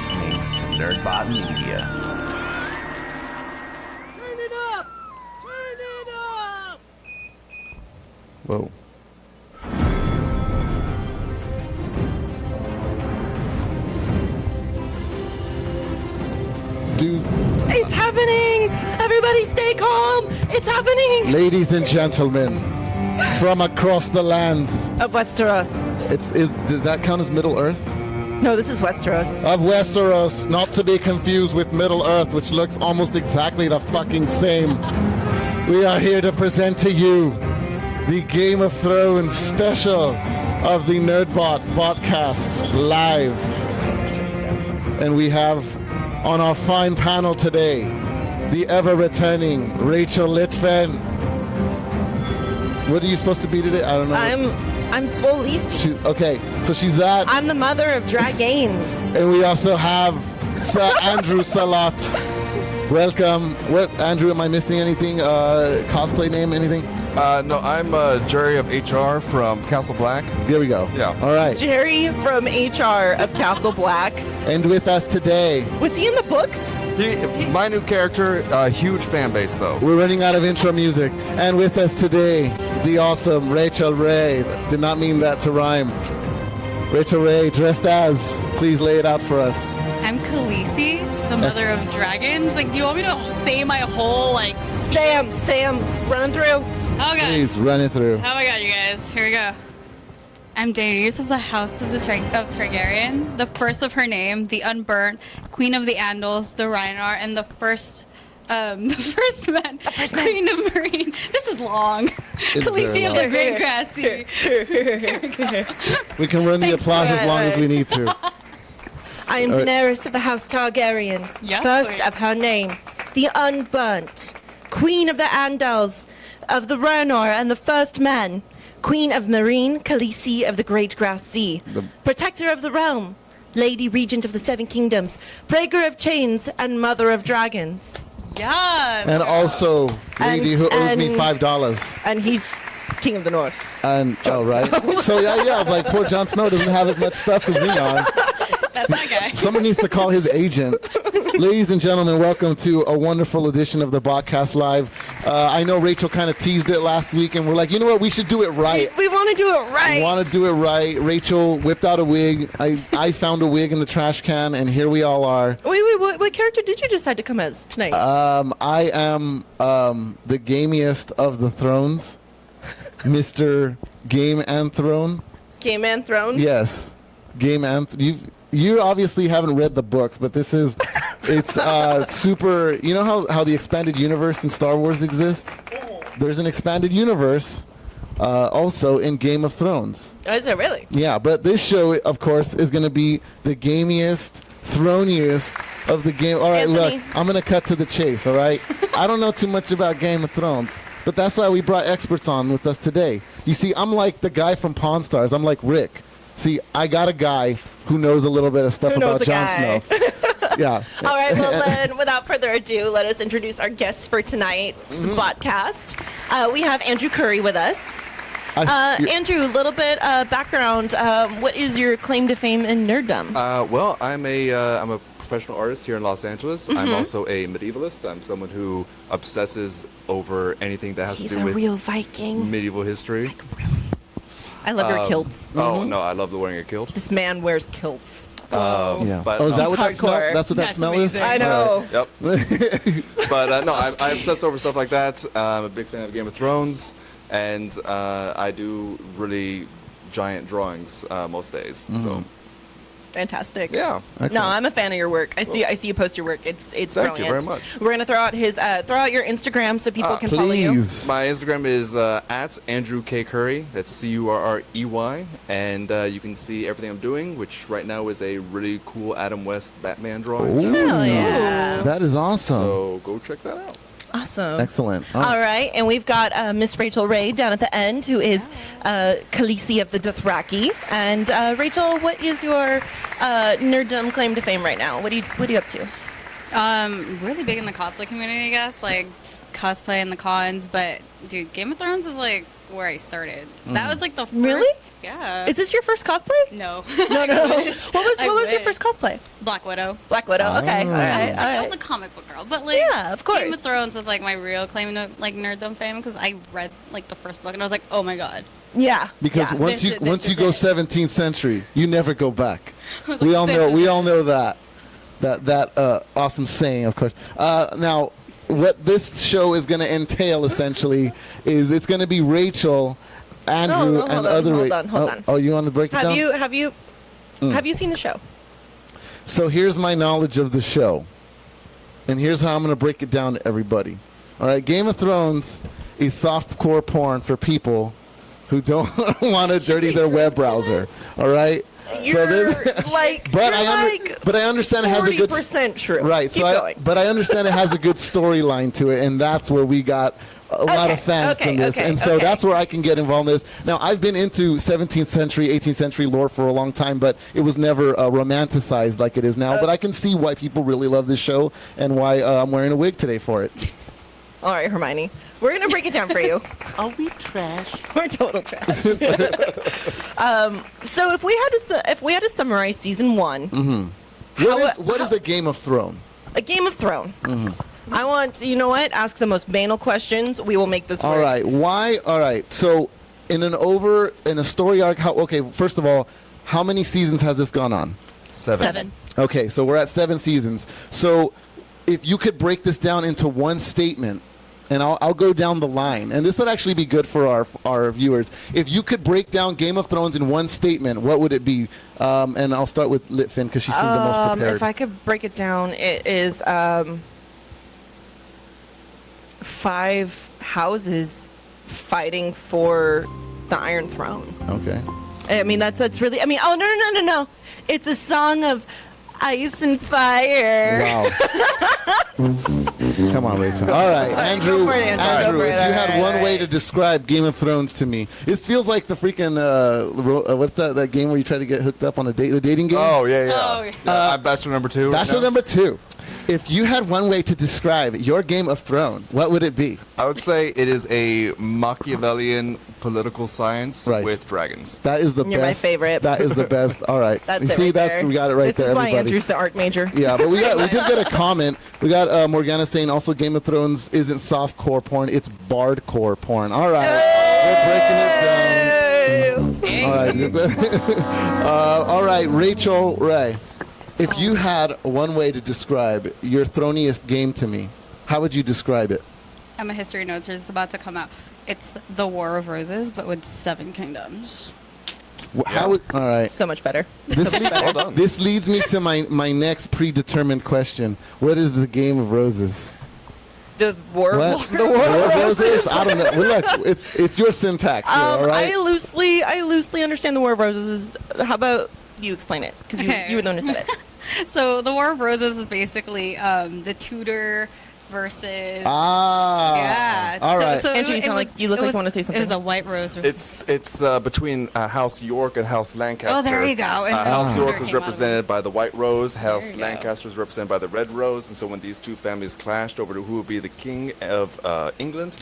listening to Nerdbot Media. Turn it up! Turn it up! Whoa. Dude, It's happening! Everybody stay calm! It's happening! ladies and gentlemen, from across the lands, Of Westeros. does that count as Middle Earth? No, this is Westeros. Of Westeros, not to be confused with Middle Earth, which looks almost exactly the fucking same. We are here to present to you the Game of Thrones special of the Nerdbot BotCast live. And we have on our fine panel today the ever-returning Rachel Litfin. What are you supposed to be today? I don't know. I'm Swolise. Okay, so she's that. I'm the mother of dragons. And we also have Sir Andrew Salat. Welcome. What, Andrew, am I missing anything? Cosplay name, anything? No, I'm Jerry of HR from Castle Black. There we go. Yeah. All right. Jerry from HR of Castle Black. And with us today, Was he in the books? My new character, huge fan base though. we're running out of intro music. And with us today, the awesome Rachel Ray. Did not mean that to rhyme. Rachel Ray, dressed as. Please lay it out for us. I'm Khaleesi, the mother of dragons. Like, do you want me to say my whole, like, Sam, run through. Okay. Please run it through. Oh my god, you guys. Here we go. I'm Daenerys of the House of Targaryen, the first of her name, the Unburnt, Queen of the Andals, the Rhynar, and the first man, Queen of Marine. This is long. Khaleesi of the Great Grassy. We can run the Thanks, applause as long as Ray. we need to. I am All right. Daenerys of the House Targaryen, Yes, first queen. of her name, the Unburnt, Queen of the Andals, of the Rhaenyra and the First Men, Queen of Marine, Khaleesi of the Great Grass Sea, Protector of the Realm, Lady Regent of the Seven Kingdoms, Breaker of Chains, and Mother of Dragons. Yes. And also, lady who owes me and- $5. And he's King of the North. And oh right, so yeah, like poor Jon Snow doesn't have as much stuff to bring on. That's that guy. Someone needs to call his agent. Ladies and gentlemen, welcome to a wonderful edition of the BotCast Live. I know Rachel kind of teased it last week, and we're like, you know what, we should do it right. We want to do it right. We want to do it right. Rachel whipped out a wig. I found a wig in the trash can, and here we all are. Wait, what character did you decide to come as tonight? I am the gamiest of the thrones, Mr. Game and Throne. Game and Throne? Yes, Game and you obviously haven't read the books, but it's super. You know how the expanded universe in Star Wars exists? There's an expanded universe also in Game of Thrones. Oh, is it really? Yeah, but this show, of course, is going to be the gamiest, throniest of the game. All right, Anthony. look, I'm going to cut to the chase, all right? I don't know too much about Game of Thrones, but that's why we brought experts on with us today. You see, I'm like the guy from Pawn Stars. I'm like Rick. See, I got a guy who knows a little bit of stuff Who knows about a Jon guy. Snow. Yeah. All right, well then, without further ado, let us introduce our guest for tonight's Mm-hmm. podcast. We have Andrew Currey with us. You- Andrew, a little bit background. What is your claim to fame in nerddom? Well, I'm a professional artist here in Los Angeles. I'm also a medievalist. I'm someone who obsesses over anything that has He's to do a with real Viking. medieval history. I love your kilts. Oh no, I love the wearing a kilt. This man wears kilts. yeah. but, Oh, is that um, what that smell? hardcore. That's what that That's smell amazing. is? I know. Yep. But no, I obsess over stuff like that. I'm a big fan of Game of Thrones, and I do really giant drawings most days. So Fantastic. yeah. Excellent. No, I'm a fan of your work. I see you post your work. It's Thank brilliant. you very much. We're gonna throw out your Instagram so people can follow you. Please. My Instagram is at Andrew K. Currey. That's Currey. And you can see everything I'm doing, which right now is a really cool Adam West Batman drawing. Ooh, Hell yeah. that is awesome. So go check that out. Awesome. Excellent. All right, and we've got Miss Rachel Ray down at the end, who is Khaleesi of the Dothraki. And Rachel, what is your nerddom claim to fame right now? What are you up to? Really big in the cosplay community, I guess. Like, just cosplay and the cons. But, dude, Game of Thrones is, like, where I started. That was, like, the first... Really? Yeah. Is this your first cosplay? No. No. What was your wish. first cosplay? Black Widow. Black Widow. Okay. All right. I was a comic book girl, but like, Yeah, of course. Game of Thrones was like my real claim to like nerddom fame because I read like the first book and I was like, oh my god. Yeah. Because yeah. once This you is go it. 17th century, you never go back. was We like, all this know. is We it. all know that awesome saying, of course. Now, what this show is going to entail essentially is it's going to be Rachel, Andrew, hold and on, other. hold on. Oh, you want to break it down? Have you seen the show? So here's my knowledge of the show, and here's how I'm going to break it down to everybody. All right, Game of Thrones is softcore porn for people who don't want to dirty their web browser. All right. You're like, But I understand it has a good 40% true. right. Keep So going. but I understand it has a good storyline to it, and that's where we got a lot of fans in this, and so that's where I can get involved in this. Now, I've been into 17th century, 18th century lore for a long time, but it was never romanticized like it is now. But I can see why people really love this show and why I'm wearing a wig today for it. All right, Hermione. We're going to break it down for you. Are we trash? We're total trash. So if we had to summarize season 1, What is a Game of Thrones? a Game of Thrones. I want, you know what? Ask the most banal questions. We will make this work. All right. Why? All right. So in a story arc, first of all, how many seasons has this gone on? 7. Okay, so we're at 7 seasons. So if you could break this down into one statement, and I'll go down the line, and this would actually be good for our viewers. If you could break down Game of Thrones in one statement, what would it be? And I'll start with Litfin because she seemed the most prepared. If I could break it down, it is 5 houses fighting for the Iron Throne. Okay. I mean, that's really. I mean, oh no! It's a song of ice and fire. Wow. Come on, Rachel. All right, Andrew. Go for it, Andrew. Go for it. If you had All one right. way to describe Game of Thrones to me, this feels like the freaking what's that game where you try to get hooked up on a date, the dating game? Oh yeah. Oh, yeah. I'm Bachelor number 2. Bachelor right now. number 2. If you had one way to describe your Game of Thrones, what would it be? I would say it is a Machiavellian political science Right. with dragons. That is the You're best. my favorite. That is the best. All right. That's You it. see, Right that's there. we got it right this there, is why everybody. Andrew's the art major. Yeah, but we did get a comment. We got Morgana saying also Game of Thrones isn't softcore porn, it's bardcore porn. All right, we're breaking it down. All right, Rachel Ray. If you had one way to describe your throniest game to me, how would you describe it? I'm a history nerd, so it's about to come out. It's the War of Roses, but with 7 kingdoms. How would, all right. So much better. Well done. This leads me to my next predetermined question. What is the Game of Roses? The war. What? The war. War of Roses? I don't know. Well, look, it's your syntax here, all right? I loosely understand the War of Roses. How about you explain it? Because Okay. you were the one who said it. So the War of Roses is basically the Tudor versus. Yeah. All right. So Andrew, you it sound was- like you look it like was- you wanna say It was something. a white rose. It's between House York and House Lancaster. Oh, there you go. And House Tudor York was came out of represented by the white rose. House you go. Lancaster was represented by the red rose. And so when these two families clashed over to who would be the king of England,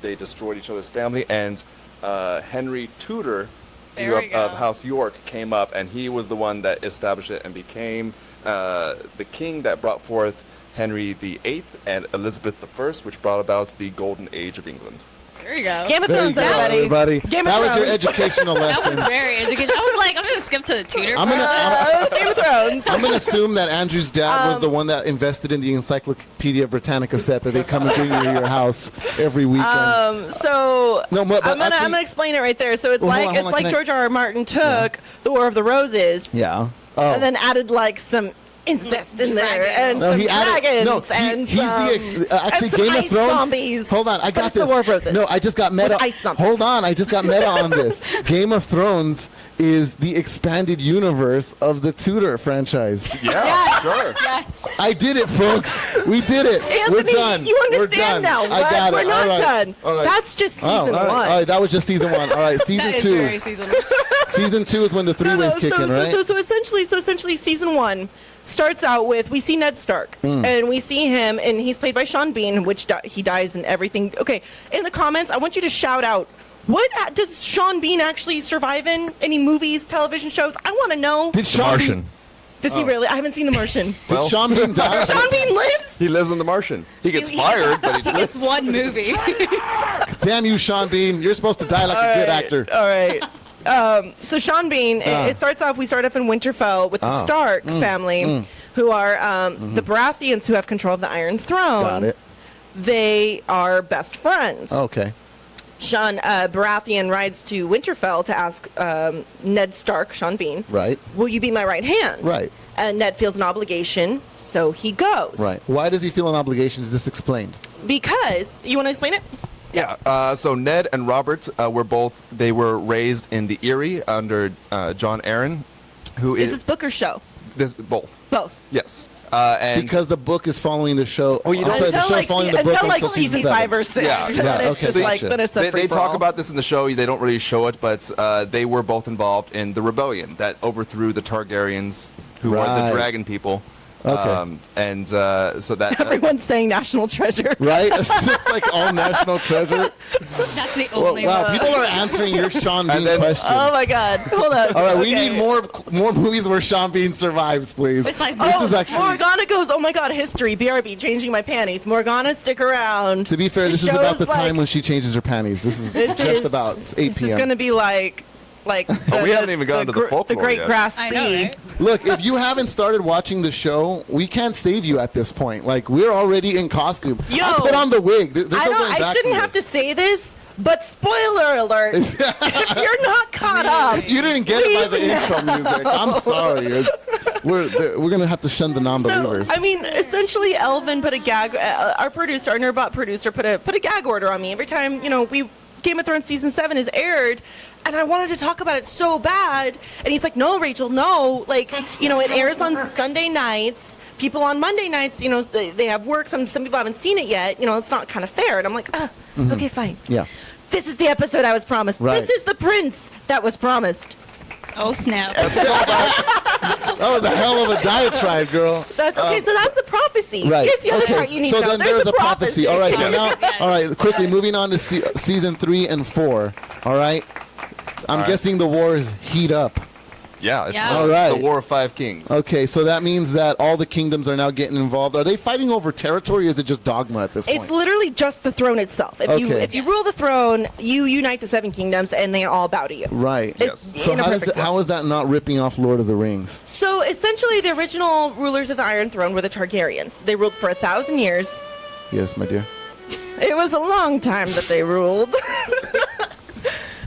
they destroyed each other's family. And Henry Tudor There we of go. House York came up, and he was the one that established it and became the king that brought forth Henry VIII and Elizabeth I, which brought about the golden age of England. There you go. Game of There you Thrones, go, everybody. Game of That was your Thrones. educational That lesson. was very educational. I was like, I'm going to skip to the Tudor. I'm gonna- part. Game of Thrones. I'm going to assume that Andrew's dad was the one that invested in the Encyclopedia Britannica set that they come and bring you to your house every weekend. So No, but I'm actually- gonna explain it right there. So it's Well, like hold on, can I- George R. R. Martin took the War of the Roses Yeah. Oh. and then added like some incest in there Dragons. and No, some he added. dragons No, and he's some, actually and some Game of ice Thrones. zombies. Hold on, I But got it's this. the War of Roses. No, I just got meta. With ice zombies. Hold on, I just got meta on this. Game of Thrones is the expanded universe of the Tudor franchise. Yeah, sure. Yes. I did it, folks. We did it. We're Anthony, done. you We're understand done. now. I but got it. We're not All right. done. All right. That's just season all right. one. All right, that was just season 1. All right, season That is 2. very seasonal. Season 2 is when the three-ways kick in, right? So essentially, season 1 starts out with we see Ned Stark, and we see him, and he's played by Sean Bean, which he dies and everything. Okay, in the comments, I want you to shout out. What does Sean Bean actually survive in? Any movies, television shows? I want to know. Did Sean Bean, does he really? I haven't seen The Martian. did Sean Bean die? Sean Bean lives? He lives in The Martian. He gets fired, but he lives. It's one movie. Damn you, Sean Bean. You're supposed to die like a good actor. All right. So Sean Bean, it starts off, we start off in Winterfell with the Stark family, who are the Baratheons who have control of the Iron Throne. Got it. They are best friends. Okay. Sean Baratheon rides to Winterfell to ask Ned Stark, Sean Bean, Right. will you be my right hand? Right. And Ned feels an obligation, so he goes. Right. Why does he feel an obligation? Is this explained? Because, you want to explain it? Yeah. So Ned and Robert they were raised in the Eyrie under John Arryn, who Is this book or show? both. Both. Yes. And Because the book is following the show. Oh, you don't- the show's following the book until like until season seven. 5 or 6. Yeah. Then Yeah, it's okay, just like, gotcha. then it's a they free-for-all. talk about this in the show. They don't really show it, but they were both involved in the rebellion that overthrew the Targaryens, who are Right. the dragon people. Okay. So that Everyone's saying National Treasure. Right? It's like all national treasure. That's the Well, only wow, one. people are answering your Sean Bean then- question. Oh my God! Hold on. All right, we Okay. need more movies where Sean Bean survives, please. Besides This Oh, is actually. Morgana goes. Oh my God! History. BRB. Changing my panties. Morgana, stick around. To be fair, The this is show about the is like- time when she changes her panties. This is This just is- about. It's 8 This p.m. is gonna be like. we haven't even gotten to the folklore The Great yet. Grass Sea. I know, right? Look, if you haven't started watching the show, we can't save you at this point. Like, we're already in costume. Yo. I put on the wig. There's no I going don't. I back shouldn't from have this. to say this, but spoiler alert: if you're not caught up, You didn't get it by the Leave intro music. I'm sorry. We're gonna have to shun the non-believers. So, I mean, essentially, Elvin put a gag. Our producer, our Nerdbot producer, put a gag order on me every time. Game of Thrones season 7 is aired, and I wanted to talk about it so bad. And he's like, "No, Rachel, no. Like, it airs on Sunday nights. People on Monday nights, they have work. Some people haven't seen it yet. It's not kind of fair." And I'm like, "Okay, fine. Yeah. This is the episode I was promised. Right. This is the prince that was promised." Oh, snap. That was a hell of a diatribe, girl. That's okay. So that's the prophecy. Right. Here's the other Okay. part you need So to know. then there's a a prophecy. All right. So now, Yes. all right. Quickly moving on to season 3 and 4. All right. I'm guessing the wars heat up. Yeah, it's Yeah. the, All right. the War of Five Kings. Okay, so that means that all the kingdoms are now getting involved. Are they fighting over territory, or is it just dogma at this point? It's literally just the throne itself. If you Okay. if you rule the throne, you unite the 7 kingdoms, and they all bow to you. Right. It's Yes. So in a perfect how world. is that not ripping off Lord of the Rings? So essentially, the original rulers of the Iron Throne were the Targaryens. They ruled for 1,000 years. Yes, my dear. It was a long time that they ruled.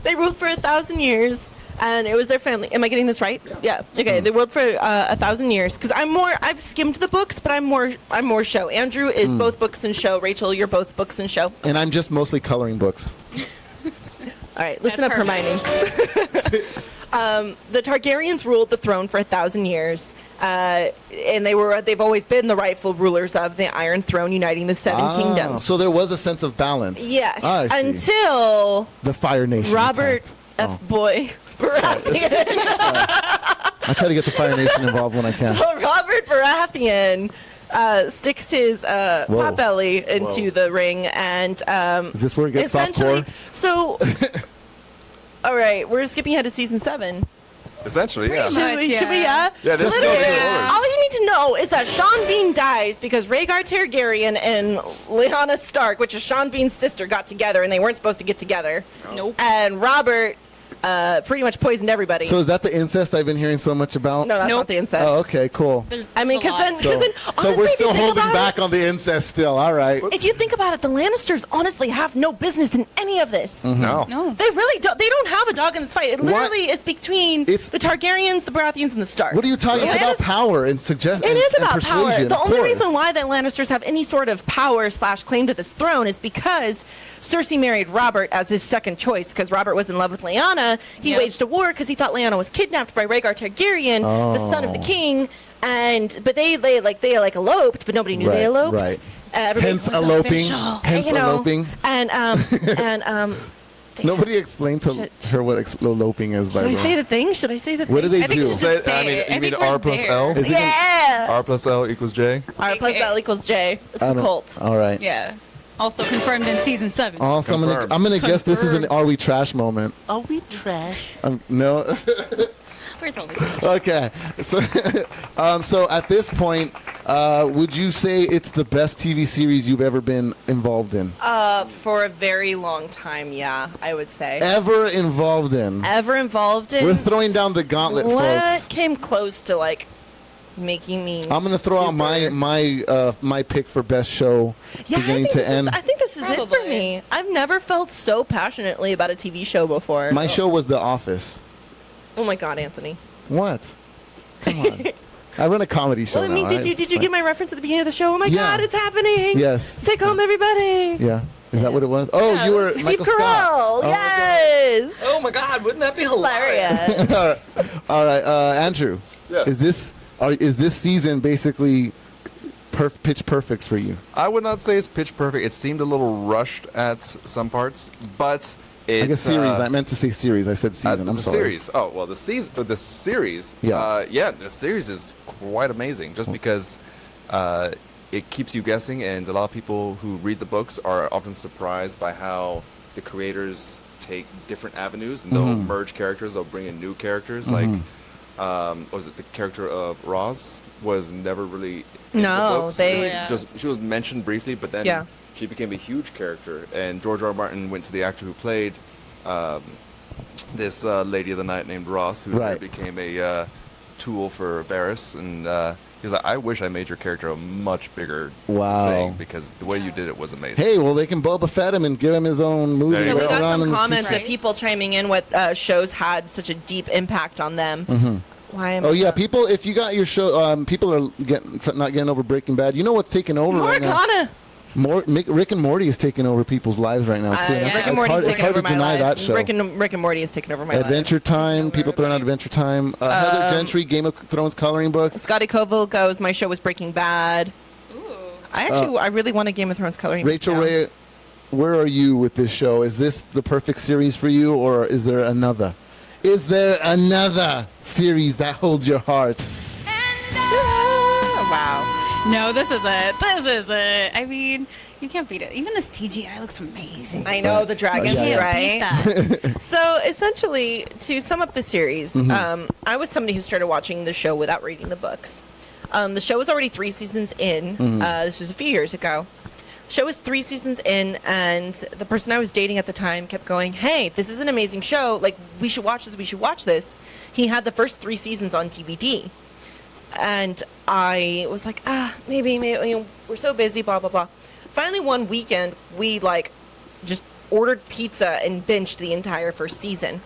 They ruled for 1,000 years. And it was their family. Am I getting this right? Yeah. Okay. They ruled for 1,000 years. Because I've skimmed the books, but I'm more show. Andrew is both books and show. Rachel, you're both books and show. And I'm just mostly coloring books. All right. Listen That's up, Hermione. The Targaryens ruled the throne for 1,000 years. And they've always been the rightful rulers of the Iron Throne, uniting the 7 kingdoms. So there was a sense of balance. Yes. I see. Until The Fire Nation. Robert attacked. F. Boy Baratheon. I try to get the Fire Nation involved when I can. So Robert Baratheon sticks his potbelly into the ring, and Is this where it gets essentially. softcore? So, all right, we're skipping ahead to season 7. Essentially, yeah. Pretty much. Should we? Yeah, this is Literally, still 2 hours. all you need to know is that Sean Bean dies because Rhaegar Targaryen and Lyanna Stark, which is Sean Bean's sister, got together, and they weren't supposed to get together. Nope. And Robert pretty much poisoned everybody. So is that the incest I've been hearing so much about? no, that's Nope. not the incest. Oh, okay, cool. There's I mean, a because lot. then, So honestly, we're if you still think holding about back it, on the incest still. All right. if you think about it, the Lannisters honestly have no business in any of this. No. No. They really don't. They don't have a dog in this fight. It literally is between It's- the Targaryens, the Baratheons, and the Starks. What are you talking It about? is- Power and suggest. It is about power. persuasion, The of only course. reason why the Lannisters have any sort of power / claim to this throne is because Cersei married Robert as his second choice because Robert was in love with Lyanna. He Yep. waged a war because he thought Lyanna was kidnapped by Rhaegar Targaryen, the son of the king. But they eloped, but nobody knew they Right, eloped. right. Everybody Hence was eloping. official. Hence You know, eloping. And Nobody explained to her what eloping is. By Should the I way, say the thing? Should I say the thing? what do they I think do? you should say I mean, it. you I mean think R we're plus there. L? Is it Yeah. R plus L equals J? R plus L equals J. It's I a don't- cult. All right. Yeah. Also confirmed in season 7. Also, Confirmed. I'm gonna guess this is an Confirmed. "Are we trash" moment. Are we trash? No. We're totally Okay. So at this point, would you say it's the best TV series you've ever been involved in? For a very long time, yeah, I would say. Ever involved in? Ever involved in? We're throwing down the gauntlet, What folks. came close to like making me? I'm gonna throw out my pick for best show, beginning to end. I think this is it for Probably. me. I've never felt so passionately about a TV show before. My show was The Office. Oh my God, Anthony. What? Come on. I run a comedy show. Well, I mean, now, did right? you It's did you fine. get my reference at the beginning of the show? Oh my Yeah. God, it's happening! Yes. Take home, everybody. Yeah. Is that what it was? Oh, Yeah, you were Steve Michael Carell. Scott. Oh, Yes. Oh my God, wouldn't that be hilarious? Hilarious. All right, Andrew. Yes. Is this season basically pitch perfect for you? I would not say it's pitch perfect. It seemed a little rushed at some parts, but it. I guess series. I meant to say series. I said season. I'm the sorry. series. Oh well, the season. The series. Yeah. The series is quite amazing. Just because it keeps you guessing, and a lot of people who read the books are often surprised by how the creators take different avenues and they'll merge characters. They'll bring in new characters. Like, was it the character of Roz was never really in No, the books. they- Really Yeah. just she was mentioned briefly, but then Yeah. she became a huge character. And George R. R. Martin went to the actor who played this Lady of the Night named Ross, who Right. became a tool for Varys, and he was like, "I wish I made your character a much bigger Wow. thing because the way you did it was amazing." Hey, well, they can Boba Fett him and give him his own movie. There you So we go. got around some in the comments future. of people chiming in what shows had such a deep impact on them. Why am Oh yeah, people. If you got your show, people are not getting over Breaking Bad. You know what's taking over right now? Morgana. Rick and Morty is taking over people's lives right now too. Yeah, It's Rick and Morty's hard, it's taking hard over to my deny life. that show. Rick and Morty has taken over my life. Adventure Time. People throwing out Adventure Time. Heather Gentry, Game of Thrones coloring books. Scotty Koval goes, my show was Breaking Bad. Ooh. I really want a Game of Thrones coloring Rachel book now. Ray, where are you with this show? Is this the perfect series for you, or is there another? Is there another series that holds your heart? Oh, wow. No, this is it. This is it. I mean, you can't beat it. Even the CGI looks amazing. I know the dragons, Yeah, yeah. Beat right? that. So essentially, to sum up the series, I was somebody who started watching the show without reading the books. The show was already 3 seasons in. This was a few years ago. The show was 3 seasons in, and the person I was dating at the time kept going, "Hey, this is an amazing show. Like, we should watch this. We should watch this." He had the first 3 seasons on DVD. And I was like, maybe, you know, we're so busy, blah, blah, blah. Finally, one weekend, we, just ordered pizza and binged the entire first season.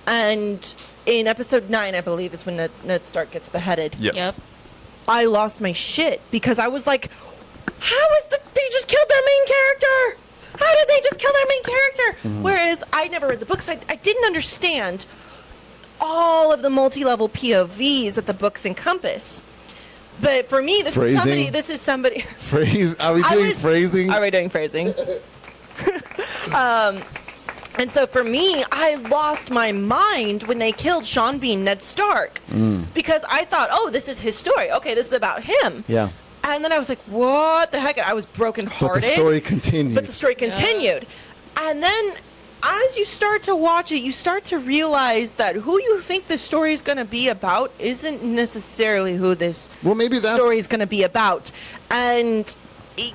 And in episode 9, I believe, is when Ned Stark gets beheaded. Yes. Yep. I lost my shit because I was like, they just killed their main character? How did they just kill their main character? Whereas I never read the book, so I didn't understand all of the multi-level POVs that the books encompass. But for me, this is somebody. Phrase? Are we doing phrasing? Are we doing phrasing? And so for me, I lost my mind when they killed Sean Bean, Ned Stark, because I thought, oh, this is his story. Okay, this is about him. Yeah. And then I was like, what the heck? I was brokenhearted. But the story continued. But the story continued. And then as you start to watch it, you start to realize that who you think the story is going to be about isn't necessarily who this story is going to be about. And,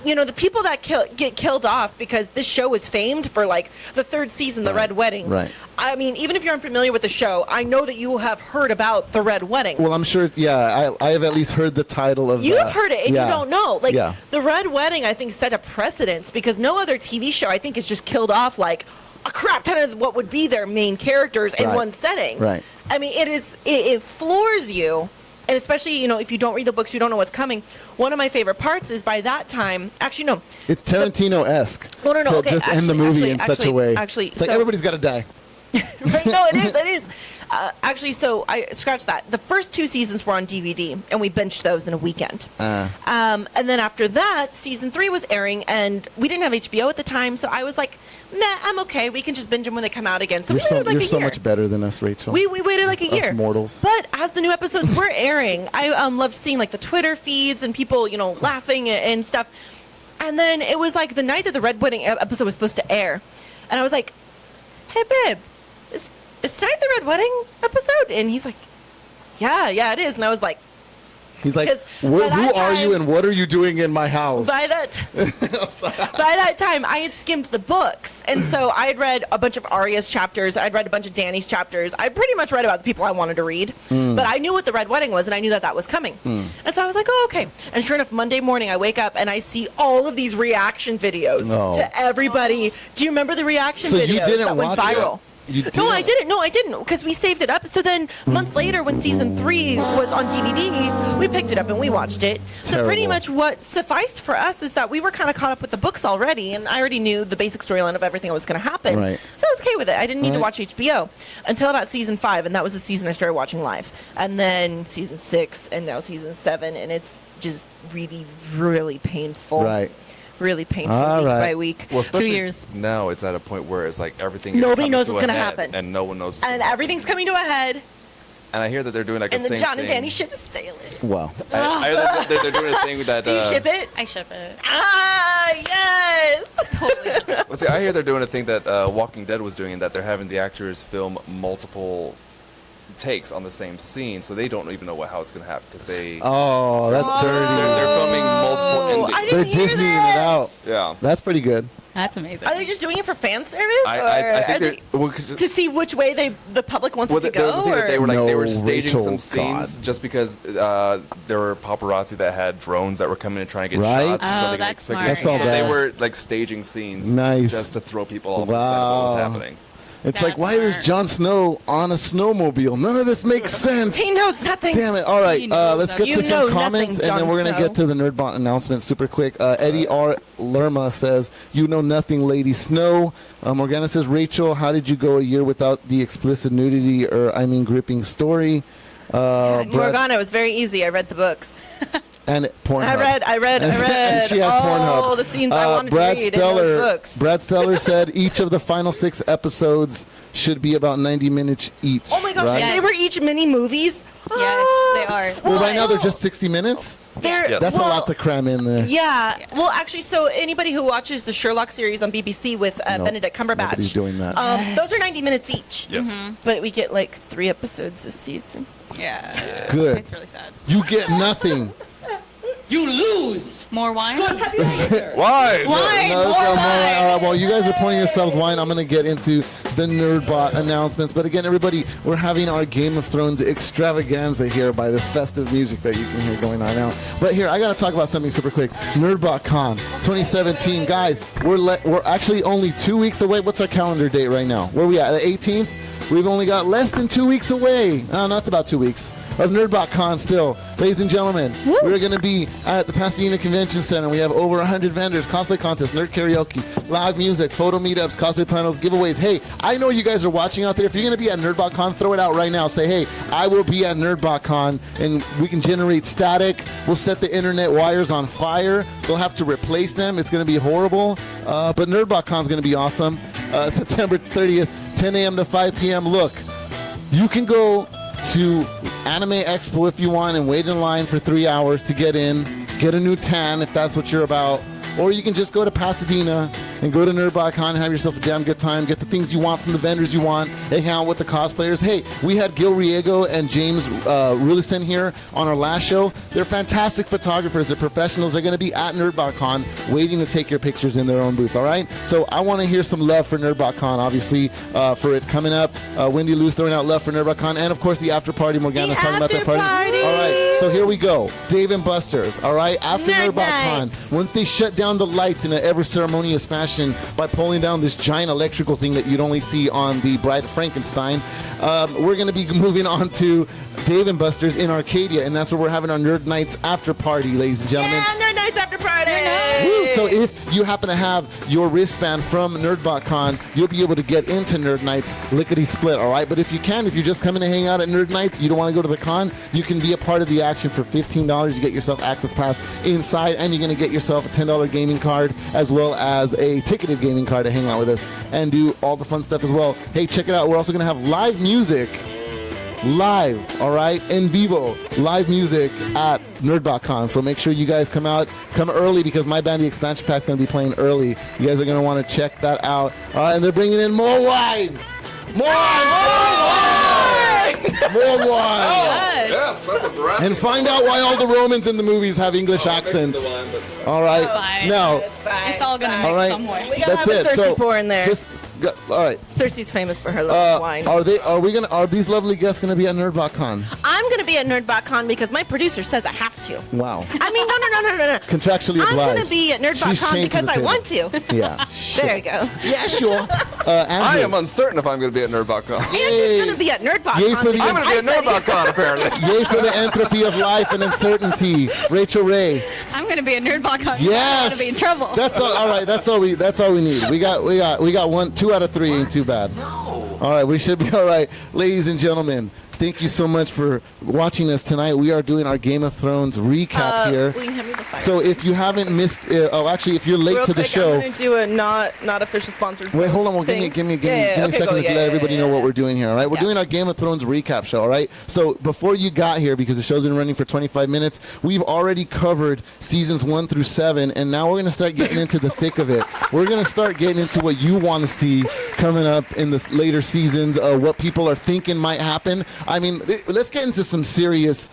you know, the people that get killed off, because this show is famed for, like, the 3rd season, The Red Wedding. Right. I mean, even if you're unfamiliar with the show, I know that you have heard about The Red Wedding. Well, I'm sure, I have at least heard the title of You've heard it, and yeah. you don't know. Like, Yeah. The Red Wedding, I think, set a precedence, because no other TV show, I think, has just killed off, like, a crap ton of what would be their main characters in Right. one setting. Right. I mean, it floors you, and especially, you know, if you don't read the books, you don't know what's coming. One of my favorite parts is by that time, actually, no. It's Tarantino-esque. No, to okay, just end the movie in such a way. Actually, it's like everybody's got to die. Right? No, it is. Actually, so I scratched that. The first 2 seasons were on DVD, and we binged those in a weekend. And then after that, season 3 was airing, and we didn't have HBO at the time, so I was like, nah, I'm okay. We can just binge them when they come out again. So we waited like a year. You're so much better than us, Rachel. We waited like a year. Us mortals. But as the new episodes were airing, I loved seeing like the Twitter feeds and people, laughing and stuff. And then it was like the night that the Red Wedding episode was supposed to air. And I was like, hey, babe, is tonight the Red Wedding episode? And he's like, yeah, it is. And I was like, he's like, who are you and what are you doing in my house? By that time, I had skimmed the books. And so I had read a bunch of Arya's chapters. I'd read a bunch of Dany's chapters. I pretty much read about the people I wanted to read. But I knew what the Red Wedding was, and I knew that was coming. And so I was like, oh, okay. And sure enough, Monday morning, I wake up, and I see all of these reaction videos to everybody. Do you remember the reaction videos that went viral? No, I didn't, because we saved it up. So then months later, when season 3 was on DVD, we picked it up and we watched it. So pretty much what sufficed for us is that we were kind of caught up with the books already, and I already knew the basic storyline of everything that was going to happen. Right. So I was okay with it. I didn't need to watch HBO until about season 5, and that was the season I started watching live. And then season 6, and now season 7, and it's just really, really painful. Right. Really painful week by week. Well, 2 years. Now it's at a point where it's like everything. Nobody is knows what's going to happen, and no one knows. And everything's coming to a head. And I hear that they're doing like and the same thing. And thing. the John and Danny ship is sailing. Wow. I hear that they're doing a thing that. Do you ship it? I ship it. Ah, yes. Totally. Well, see, I hear they're doing a thing that Walking Dead was doing, that they're having the actors film multiple takes on the same scene, so they don't even know how it's going to happen because they. Oh, that's dirty. They're filming multiple endings. They're Disneying it out. Yeah. That's pretty good. That's amazing. Are they just doing it for fan service, I think to see which way the public wants it to there was go? a thing that they were No, they were staging Rachel, some scenes just because there were paparazzi that had drones that were coming and trying to get Right? shots. Oh, so they that's could smart. That's all so bad. they were like staging scenes Nice. just to throw people off the set of what was happening. It's like, That's why is smart. Jon Snow on a snowmobile? None of this makes sense. He knows nothing. Damn it. All right, He knows let's get You to know some nothing, comments, and Jon then we're going to Snow. get to the Nerdbot announcement super quick. Eddie R. Lerma says, you know nothing, Lady Snow. Morgana says, Rachel, how did you go a year without the explicit nudity gripping story? Morgana, it was very easy. I read the books. And Pornhub. I read And she has all Pornhub. the scenes I wanted to read in those books. Brad Steller said each of the final 6 episodes should be about 90 minutes each. Oh my gosh, right? they were each mini movies. Yes, they are. Well, right now they're just 60 minutes? They're, That's a lot to cram in there. Yeah. Well, actually, so anybody who watches the Sherlock series on BBC with Benedict Cumberbatch, Nobody's doing that. those are 90 minutes each. Yes. But we get like 3 episodes this season. Yeah. Good. It's really sad. You get nothing. You lose. More wine? Why? Wine! No, More all wine! right, while you guys are pouring yourselves wine, I'm going to get into the Nerdbot announcements. But again, everybody, we're having our Game of Thrones extravaganza here by this festive music that you can hear going on now. But here, I got to talk about something super quick. Nerdbot Con 2017. Guys, we're actually only 2 weeks away. What's our calendar date right now? Where are we at? The 18th? We've only got less than 2 weeks away. No, that's about 2 weeks of Nerdbot Con still. Ladies and gentlemen, we're going to be at the Pasadena Convention Center. We have over 100 vendors, cosplay contests, nerd karaoke, live music, photo meetups, cosplay panels, giveaways. Hey, I know you guys are watching out there. If you're going to be at Nerdbot Con, throw it out right now. Say, hey, I will be at Nerdbot Con, and we can generate static. We'll set the internet wires on fire. They'll have to replace them. It's going to be horrible. But Nerdbot Con is going to be awesome. September 30th, 10 a.m. to 5 p.m. Look, you can go to Anime Expo if you want and wait in line for 3 hours to get in, get a new tan if that's what you're about, or you can just go to Pasadena and go to NerdBotCon and have yourself a damn good time, get the things you want from the vendors you want, and hang out with the cosplayers. Hey, we had Gil Riego and James Rillison here on our last show. They're fantastic photographers. They're professionals. They're going to be at NerdBotCon waiting to take your pictures in their own booth, all right? So I want to hear some love for NerdBotCon, obviously, for it coming up. Wendy Lou's throwing out love for NerdBotCon, and, of course, the after party. Morgana's talking about that party. All right, so here we go. Dave and Buster's, all right? After Nerd NerdBotCon, once they shut down the lights in an ever-ceremonious fashion by pulling down this giant electrical thing that you'd only see on the Bride of Frankenstein, we're going to be moving on to Dave and Buster's in Arcadia, and that's where we're having our Nerd Nights after party, ladies and gentlemen. Yeah, Nerd Nights after party. party. Woo! So if you happen to have your wristband from NerdBotCon, you'll be able to get into Nerd Nights lickety-split, all right? But if you're just coming to hang out at Nerd Nights, you don't want to go to the con, you can be a part of the action for $15. You get yourself access pass inside, and you're going to get yourself a $10 gaming card as well as a ticketed gaming card to hang out with us and do all the fun stuff as well. Hey, check it out. We're also going to have live music. Live, all right, in vivo, live music at NerdBotCon. So make sure you guys come early because my band, The Expansion Pack, is going to be playing early. You guys are going to want to check that out. All right, and they're bringing in more wine. More wine! More wine! Yes, that's a brand. And find out why all the Romans in the movies have English accents. All right, now, It's all going to mix all right, somewhere. We gotta have a Cersei pour in there. All right. Cersei's famous for her love of wine. Are these lovely guests going to be at NerdBotCon? I'm going to be at NerdBotCon because my producer says I have to. Wow. I mean, no. Contractually obliged. I'm going to be at She's NerdBotCon chained to because the I table. want to. Yeah. Sure. There you go. Yeah, sure. I Andrew. am uncertain if I'm going to be at NerdBotCon. Andrew's going to be at NerdBotCon. Yay for the I'm going to be at NerdBotCon, apparently. Yay for the entropy of life and uncertainty. Rachel Ray. I'm going to be at NerdBotCon. Yes. I'm going to be in trouble. That's all right. That's all we need. We got 2 out of 3 ain't too bad. All right, we should be all right. Ladies and gentlemen, thank you so much for watching us tonight. We are doing our Game of Thrones recap here. Will you hand me the fire? So if you haven't missed, if you're late Real to the quick, show. I'm going to do a not official sponsored. Wait, hold on. Well, thing. give me a second to let everybody know what we're doing here. All right, we're doing our Game of Thrones recap show. All right. So before you got here, because the show's been running for 25 minutes, we've already covered seasons 1 through 7, and now we're going to start getting into the thick of it. We're going to start getting into what you want to see coming up in the later seasons. What people are thinking might happen. I mean, let's get into some serious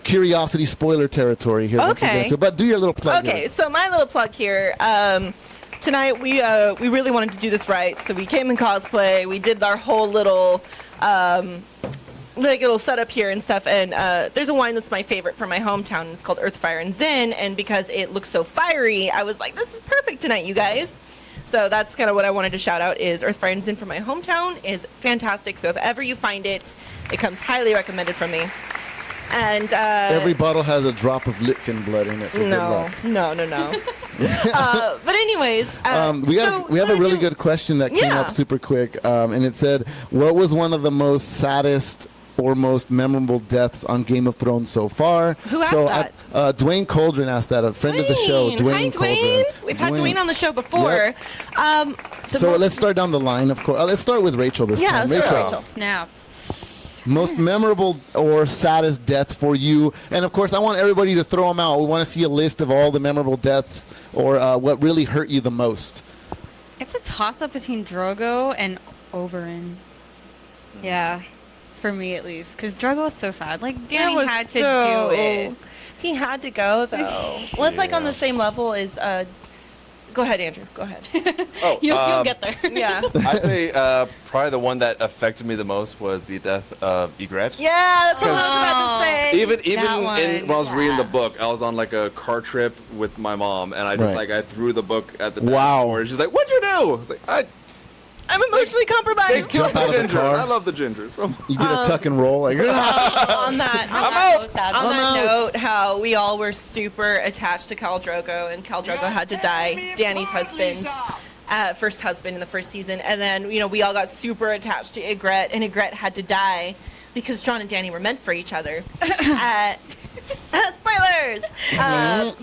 curiosity spoiler territory here. Okay. But do your little plug. Okay, here. so my little plug here. Tonight we really wanted to do this right, so we came in cosplay. We did our whole little little setup here and stuff. And there's a wine that's my favorite from my hometown. And it's called Earth, Fire, and Zin. And because it looks so fiery, I was like, this is perfect tonight, you guys. So that's kind of what I wanted to shout out is Earth, Fire, and Zin from my hometown is fantastic. So if ever you find it, it comes highly recommended from me. And every bottle has a drop of Litfin blood in it for good luck. No. But anyways, we have a really good question that came up super quick, and it said, "What was one of the most saddest or most memorable deaths on Game of Thrones so far?" Who asked that? Dwayne Coldren asked that, a friend of the show. Hi, Dwayne Dwayne. Coldren. We've had Dwayne on the show before. Yep. So let's start down the line, of course. Let's start with Rachel this time. let's start with Rachel. Snap. Most memorable or saddest death for you, and of course I want everybody to throw them out. We want to see a list of all the memorable deaths or what really hurt you the most. It's a toss-up between Drogo and Oberyn. Yeah, for me at least, because Drogo was so sad. Like, Danny had to do it. He had to go, though. Well, it's like on the same level as... Go ahead, Andrew. Go ahead. You'll get there. Yeah. I'd say probably the one that affected me the most was the death of Ygritte. Yeah, that's what I was about to say. Even That when I was reading the book, I was on like a car trip with my mom, and I just I threw the book at the Wow. and she's like, "What'd you do?" I was like, I'm emotionally They compromised. killed Jump out the of the ginger. car. I love the ginger. So You did a tuck and roll, like. on that out. note, how we all were super attached to Khal Drogo, and Khal Drogo had to die, Dany's husband, first husband in the first season, and then we all got super attached to Ygritte, and Ygritte had to die because Jon and Dany were meant for each other. Spoilers!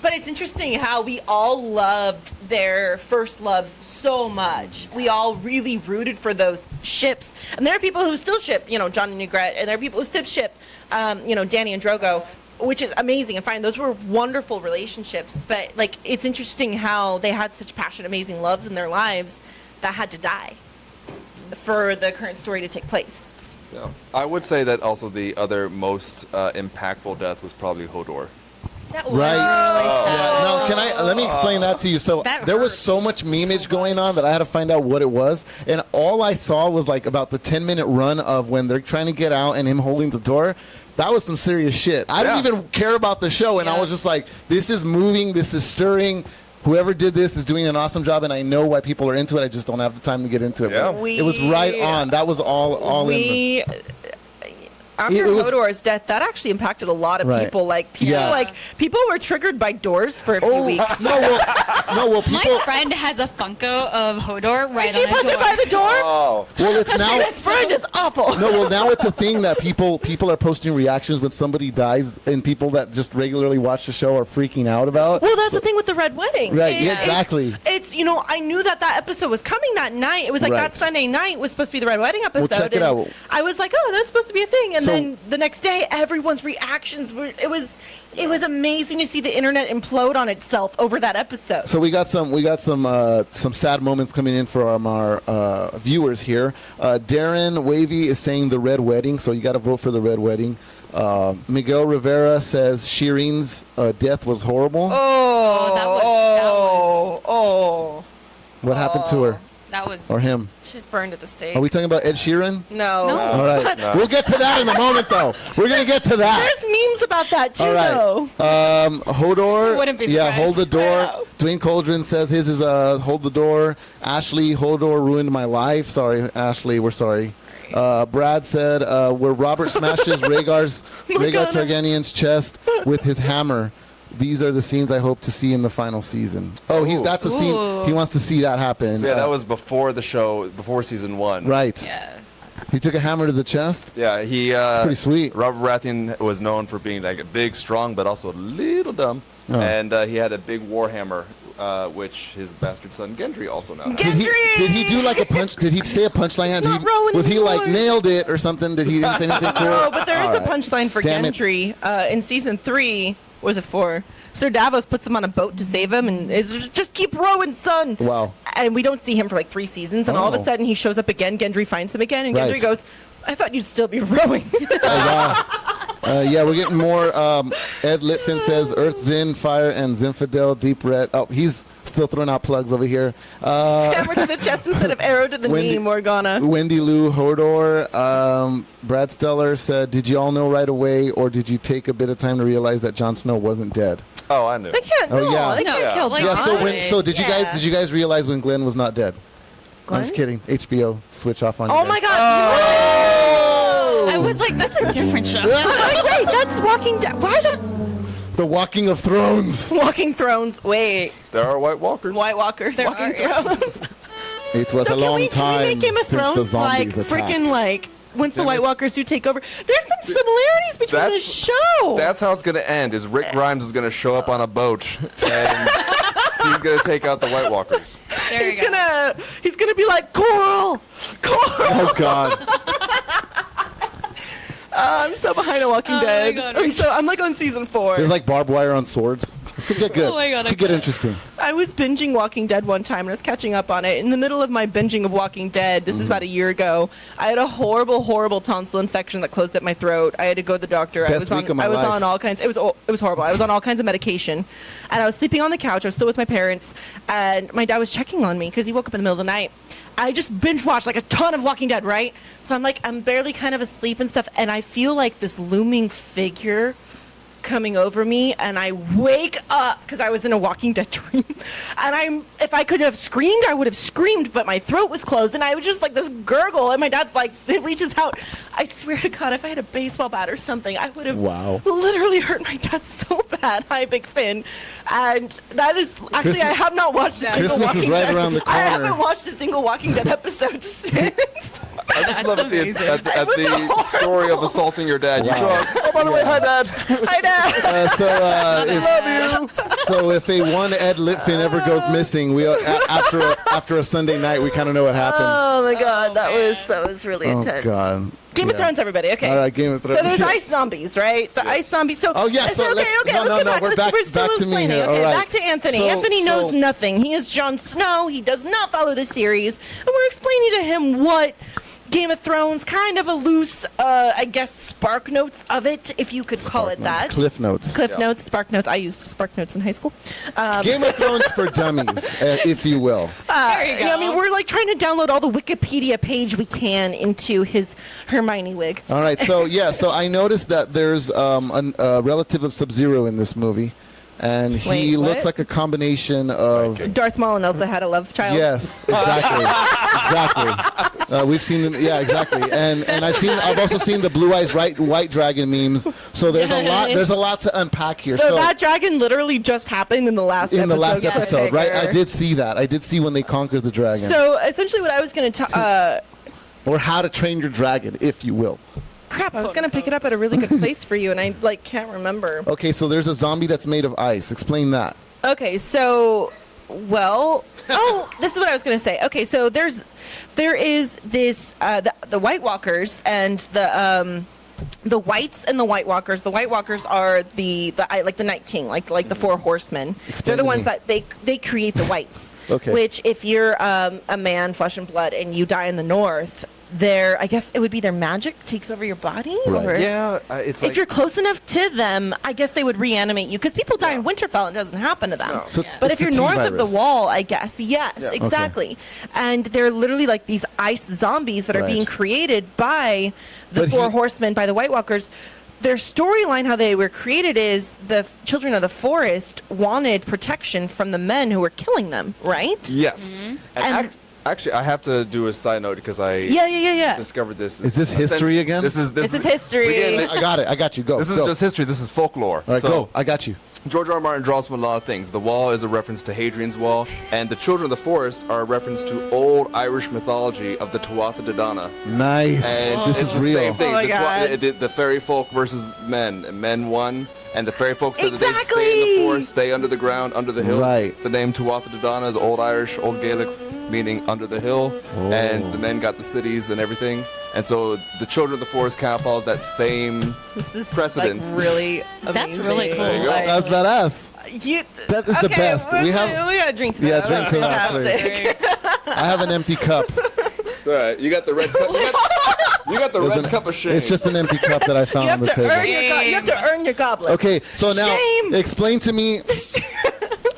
But it's interesting how we all loved their first loves so much. We all really rooted for those ships. And there are people who still ship, Jon and Ygritte, and there are people who still ship, Dany and Drogo, which is amazing and fine. Those were wonderful relationships. But, it's interesting how they had such passionate, amazing loves in their lives that had to die for the current story to take place. yeah. I would say that also the other most impactful death was probably Hodor. That was Right. really sad. No, let me explain that to you. So That there was hurts so much memeage going on that I had to find out what it was. And all I saw was about the 10-minute run of when they're trying to get out and him holding the door. That was some serious shit. I didn't even care about the show. And I was just like, this is moving. This is stirring. Whoever did this is doing an awesome job, and I know why people are into it. I just don't have the time to get into it. Yeah. But it was right on. That was all in. After Hodor's death, that actually impacted a lot of people. Like people were triggered by doors for a few weeks. Well, people. My friend has a Funko of Hodor right She on puts a door. it by the door. Oh. Well, it's now. My friend is awful. No, well, now it's a thing that people are posting reactions when somebody dies, and people that just regularly watch the show are freaking out about. Well, that's the thing with the Red Wedding. Right, yeah, exactly. It's I knew that episode was coming that night. It was like that Sunday night was supposed to be the Red Wedding episode. Well, check it out. I was like, oh, that's supposed to be a thing. And then the next day, everyone's reactions were. It was amazing to see the internet implode on itself over that episode. So we got some sad moments coming in from our viewers here. Darren Wavy is saying the Red Wedding, so you got to vote for the Red Wedding. Miguel Rivera says Shireen's death was horrible. What happened to her? That was. Or him? She's burned at the stake. Are we talking about Ed Sheeran? No. All right. No. We'll get to that in a moment, though. We're going to get to that. There's memes about that, too, though. Hodor. Wouldn't be surprised. Yeah, hold the door. Wow. Dwayne Coldren says his is hold the door. Ashley, Hodor ruined my life. Sorry, Ashley. We're sorry. Brad said, where Robert smashes Rhaegar Targaryen's chest with his hammer. These are the scenes I hope to see in the final season. Oh, that's the scene. He wants to see that happen. So, yeah, that was before the show, before season 1. Right. Yeah. He took a hammer to the chest? Yeah, It's pretty sweet. Robert Baratheon was known for being like a big, strong, but also a little dumb. Oh. And he had a big war hammer, which his bastard son Gendry also now has. Did he do like a punch? Did he say a punchline? Was he like nailed it or something? Did he say anything cool? No, but there is a punchline for Gendry in season 3. Was it 4? Sir Davos puts him on a boat to save him, and is just keep rowing, son. Wow. And we don't see him for like 3 seasons, and all of a sudden he shows up again. Gendry finds him again, and Gendry goes, "I thought you'd still be rowing." Yeah, we're getting more. Ed Litfin says Earth, Zin, Fire, and Zinfandel, Deep Red. Oh, he's still throwing out plugs over here. Hammer to the chest instead of arrow to the knee, Morgana. Wendy Lou Hodor. Brad Steller said, did you all know right away, or did you take a bit of time to realize that Jon Snow wasn't dead? Oh, I knew. They can't. Oh, yeah. They can't kill Jon. So did you guys realize when Glenn was not dead? Glenn? I'm just kidding. HBO switch off on you. Oh guys. my God! I was like, that's a different show. Wait, that's Walking Dead. Why the Walking of Thrones. Walking Thrones. Wait. There are White Walkers. White Walkers. There Walking are, Thrones. It was a long time can we make Game of since Thrones the zombies like attacked. freaking like once the White Walkers do take over? There's some similarities between the show. That's how it's going to end. Is Rick Grimes is going to show up on a boat and he's going to take out the White Walkers. There you go. He's gonna be like Coral. Oh God. I'm so behind on Walking Dead. God. I'm like on season 4. There's like barbed wire on swords. This could get good. Oh my God, this could get interesting. I was binging Walking Dead one time and I was catching up on it. In the middle of my binging of Walking Dead, this was about a year ago, I had a horrible tonsil infection that closed at my throat. I had to go to the doctor. I was on all kinds. It was horrible. I was on all kinds of medication, and I was sleeping on the couch. I was still with my parents, and my dad was checking on me because he woke up in the middle of the night. I just binge watched like a ton of Walking Dead, right? So I'm barely kind of asleep and stuff, and I feel like this looming figure coming over me, and I wake up because I was in a Walking Dead dream, and if I could have screamed, I would have screamed, but my throat was closed, and I was just like this gurgle, and my dad's like, it reaches out. I swear to God, if I had a baseball bat or something, I would have literally hurt my dad so bad. Hi, Big Finn. And that is actually, I have not watched a single Christmas Walking is right Dead. around the corner. I haven't watched a single Walking Dead episode since. I just love at the story of assaulting your dad. You show up. Oh, by the way, hi, Dad. Hi, Dad. So if a one Ed Litfin ever goes missing, we after a Sunday night, we kind of know what happened. Oh my God, that was really intense. Oh God. Game of Thrones, everybody. Okay. All right, Game of Thrones. So there's ice zombies, right? The ice zombies. So no, we're back to me here. Okay, all right. back to Anthony. Anthony knows nothing. He is Jon Snow. He does not follow the series, and we're explaining to him what Game of Thrones, kind of a loose, I guess, spark notes of it, if you could call it that. Cliff notes. Notes, spark notes. I used spark notes in high school. Game of Thrones for dummies, if you will. There you go. Yeah, I mean, we're like trying to download all the Wikipedia page we can into his Hermione wig. All right, so I noticed that there's a relative of Sub-Zero in this movie. and he Wait, what? looks like a combination of. Darth Maul and Elsa had a love child. Yes, exactly. We've seen them. Yeah, exactly. And I've also seen the Blue Eyes White Dragon memes. So there's a lot to unpack here. So that dragon literally just happened in the last episode. In the last episode, right? I did see that. I did see when they conquered the dragon. So essentially, what I was going to or How to Train Your Dragon, if you will. crap, I was going to pick it up at a really good place for you, and I can't remember. Okay, so there's a zombie that's made of ice. Explain that. Okay, so this is what I was going to say. Okay, so there is this the White Walkers and the Whites and the White Walkers. The White Walkers are the Night King, like the Four Horsemen. They're the ones that they create the Whites. Okay. Which, if you're a man, flesh and blood, and you die in the North, I guess it would be their magic takes over your body. Right. Or Yeah, it's if you're close enough to them, I guess they would reanimate you, because people die in Winterfell and it doesn't happen to them. No. So But it's if you're the T north of the virus. wall, I guess, yes, Yeah. exactly. And they're literally like these ice zombies that are Right. being created by the But Four Horsemen, by the White Walkers. Their storyline, how they were created, is the children of the forest wanted protection from the men who were killing them, right? Yes. And- Actually, I have to do a side note because I Yeah. discovered this. Is this history again? This is history. Again, I got it. I got you. Go. this is go. just history. This is folklore. All right, So, go. I got you. George R. R. Martin draws from a lot of things. The Wall is a reference to Hadrian's Wall, and the Children of the Forest are a reference to old Irish mythology of the Tuatha De Danann. Nice. And This it's is the real. same thing. Oh my the, God. the fairy folk versus men. And men won, and the fairy folk said that they'd stay in Exactly. the forest, stay under the ground, under the hill. Right. The name Tuatha De Danann is Old Irish, Old Gaelic, meaning under the hill, and the men got the cities and everything. And so the Children of the Forest kind of follows that same This is precedent. really amazing. That's really cool. There you go. That's badass. That is the best. We got a drink to Yeah, that. drink to that, Fantastic. I have an empty cup. It's all right. You got the red cup. You got the red cup of shame. It's just an empty cup that I You found on have the to earn table. you have to earn your goblet. Okay, so now Shame. explain to me.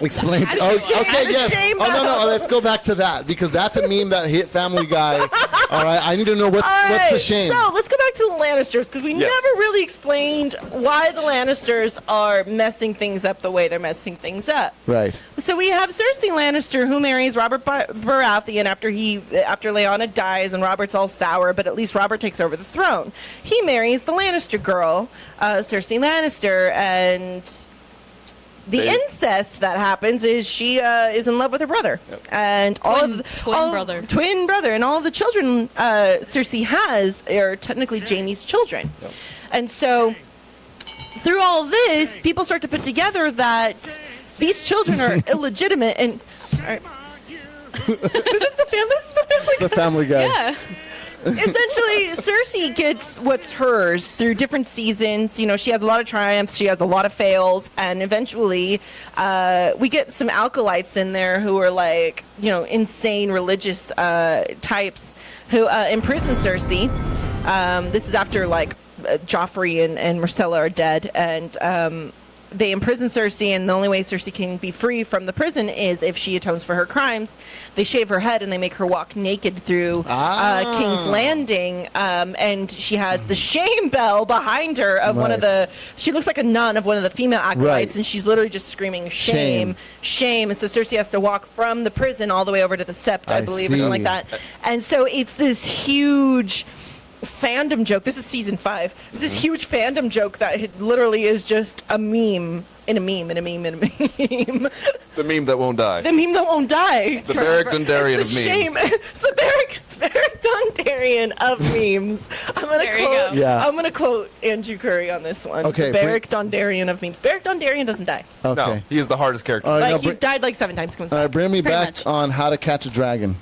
Explain. Okay, yes. Shame Oh no, let's go back to that because that's a meme that hit Family Guy. All right, I need to know what's the shame. So let's go back to the Lannisters, because we Yes. never really explained why the Lannisters are messing things up the way they're messing things up. Right. So we have Cersei Lannister, who marries Robert Baratheon after Lyanna dies, and Robert's all sour, but at least Robert takes over the throne. He marries the Lannister girl, Cersei Lannister, and the incest that happens is she is in love with her brother, and twin brother, and all of the children Cersei has are technically Jaime's children, and so through all of this, people start to put together that these children are illegitimate, and is this the Family The Family Guy. Yeah. Essentially, Cersei gets what's hers through different seasons. You know, she has a lot of triumphs, she has a lot of fails, and eventually we get some alkalites in there who are like, you know, insane religious types who imprison Cersei. This is after, like, Joffrey and Myrcella are dead, and they imprison Cersei, and the only way Cersei can be free from the prison is if she atones for her crimes. They shave her head and they make her walk naked through King's Landing, and she has the shame bell behind her of one of the. She looks like a nun of one of the female acolytes, and she's literally just screaming shame, shame. And so Cersei has to walk from the prison all the way over to the Sept, I believe, or something like that. And so it's this huge fandom joke. This is season 5. It's this huge fandom joke that literally is just a meme in a meme in a meme in a meme. the meme that won't die. The meme that won't die. The Beric Dondarrion of It's the memes. shame. It's the Beric Dondarrion of memes. I'm gonna quote Andrew Curry on this one. Okay, The Beric Dondarrion of memes. Beric Dondarrion doesn't die. Okay. No, he is the hardest character. All right, Like, now he's died like 7 times. Comes all right, back. bring me Pretty back much. on How to Catch a Dragon.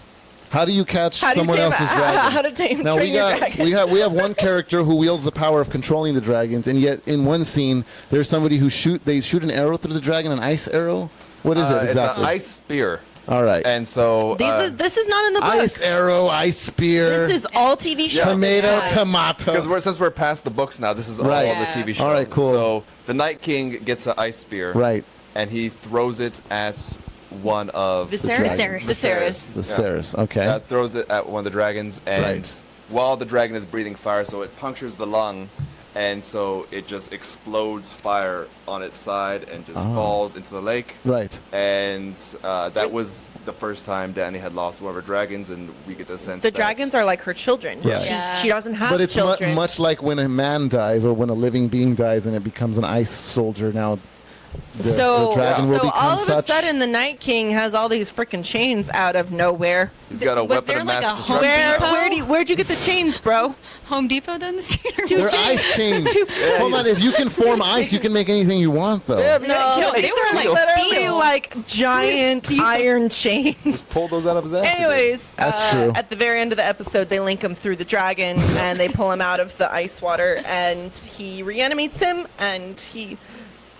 How do you catch How do you someone tame- else's dragon? how to tame- now train we your got dragon. we have one character who wields the power of controlling the dragons, and yet in one scene there's somebody who shoot an arrow through the dragon, an ice arrow. What is it exactly? It's an ice spear. All right. And so This is not in the books. Ice arrow, ice spear. This is all TV shows. Tomato, tomato. because since we're past the books now, this is all Right. the TV show. All right, cool. So the Night King gets an ice spear. Right. And he throws it at one of Viserys. The Viserys. Okay. throws it at one of the dragons, and Right. while the dragon is breathing fire, so it punctures the lung, and so it just explodes fire on its side and just falls into the lake. Right. And that was the first time Dany had lost one of her dragons, and we get the sense The that dragons are like her children. Right. She doesn't have But it's children. much like when a man dies or when a living being dies and it becomes an ice soldier. Now, the dragon will so become all of such. a sudden, the Night King has all these freaking chains out of nowhere. he's got a Was weapon there of like mass a destruction. Home Where'd you get the chains, bro? Home Depot down the street? Or Two what? They're ice chains. Hold on, if you can form ice, you can make anything you want, though. Yeah, but No, No, they it's were like literally steel. like giant iron chains. Pull those out of his ass. Anyways, That's true. At the very end of the episode, they link him through the dragon and they pull him out of the ice water, and he reanimates him, and he.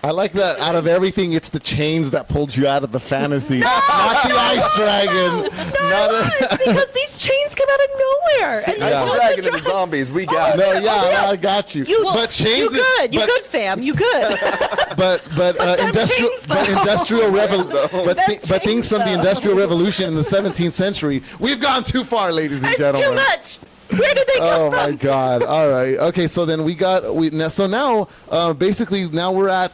I like that out of everything, it's the chains that pulled you out of the fantasy. Not the ice dragon. It's because these chains come out of nowhere. And Yeah. you saw Dragon the and the zombies, we got it. No, yeah, I got you. But chains You good? You but, good, fam? You good? but industrial chains, though. industrial revolution but Them things from the chains, though. industrial revolution in the 17th century, we've gone too far, ladies and It's gentlemen. too much. Where did they Oh go my from? God! All right, okay. So then now basically now we're at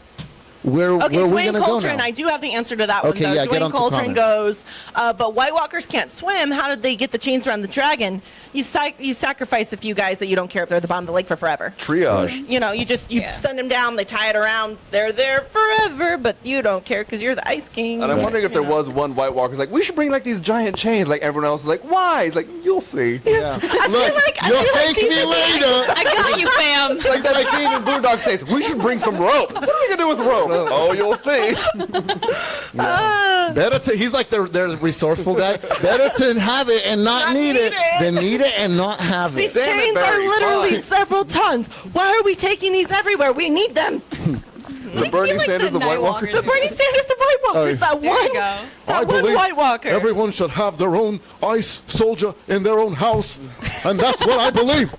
where Okay, are we Dwayne gonna go Coulter, now? and I do have the answer to that one. Okay, Though. yeah, get on Dwayne some Coulter comments. goes, but White Walkers can't swim. How did they get the chains around the dragon? You sacrifice a few guys that you don't care if they're at the bottom of the lake for forever. Triage. You know, you send them down, they tie it around, they're there forever, but you don't care because you're the Ice King. And I'm wondering if there You know. was one White Walker's like, we should bring like these giant chains. Like everyone else is like, why? He's like, you'll see. Yeah. I You'll feel like thank these me are- later. I got you, fam. It's like that scene in Boondock Saints. We should bring some rope. What are we gonna do with rope? Oh, you'll see. He's like their resourceful guy. Better to have it and not need it than need it and not have it. These Damn it, chains are Barry, literally fine. several tons. Why are we taking these everywhere? We need them. The Bernie Sanders of White Walker. The Bernie Sanders of White Walkers. That There you one. go. I That one believe White Walker. everyone should have their own ice soldier in their own house, and that's what I believe.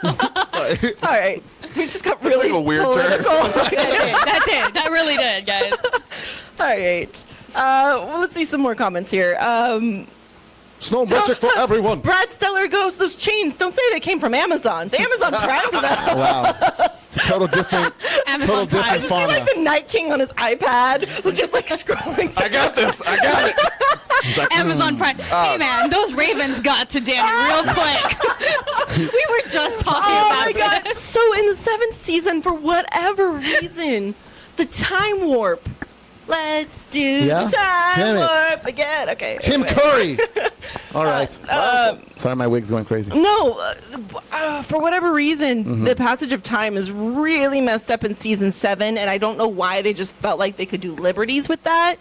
All right. We just got really like a weird turn. political. That did. That really did, guys. All right. Well, let's see some more comments here. Snow magic for everyone. Brad Steller goes, those chains, don't say they came from Amazon. The Amazon Prime for that. Wow. Total different Amazon Prime. I just see like the Night King on his iPad, just like scrolling. I got this. I got it. Amazon Prime. Hey, man, those ravens got to Danny real quick. We were just talking Oh about my god. this. So in the 7th season, for whatever reason, the time warp. Let's do Yeah? the time Damn it. warp again. Okay. Tim anyway. Curry. All right. Sorry, my wig's going crazy. No, for whatever reason, Mm-hmm. the passage of time is really messed up in season 7, and I don't know why they just felt like they could do liberties with that.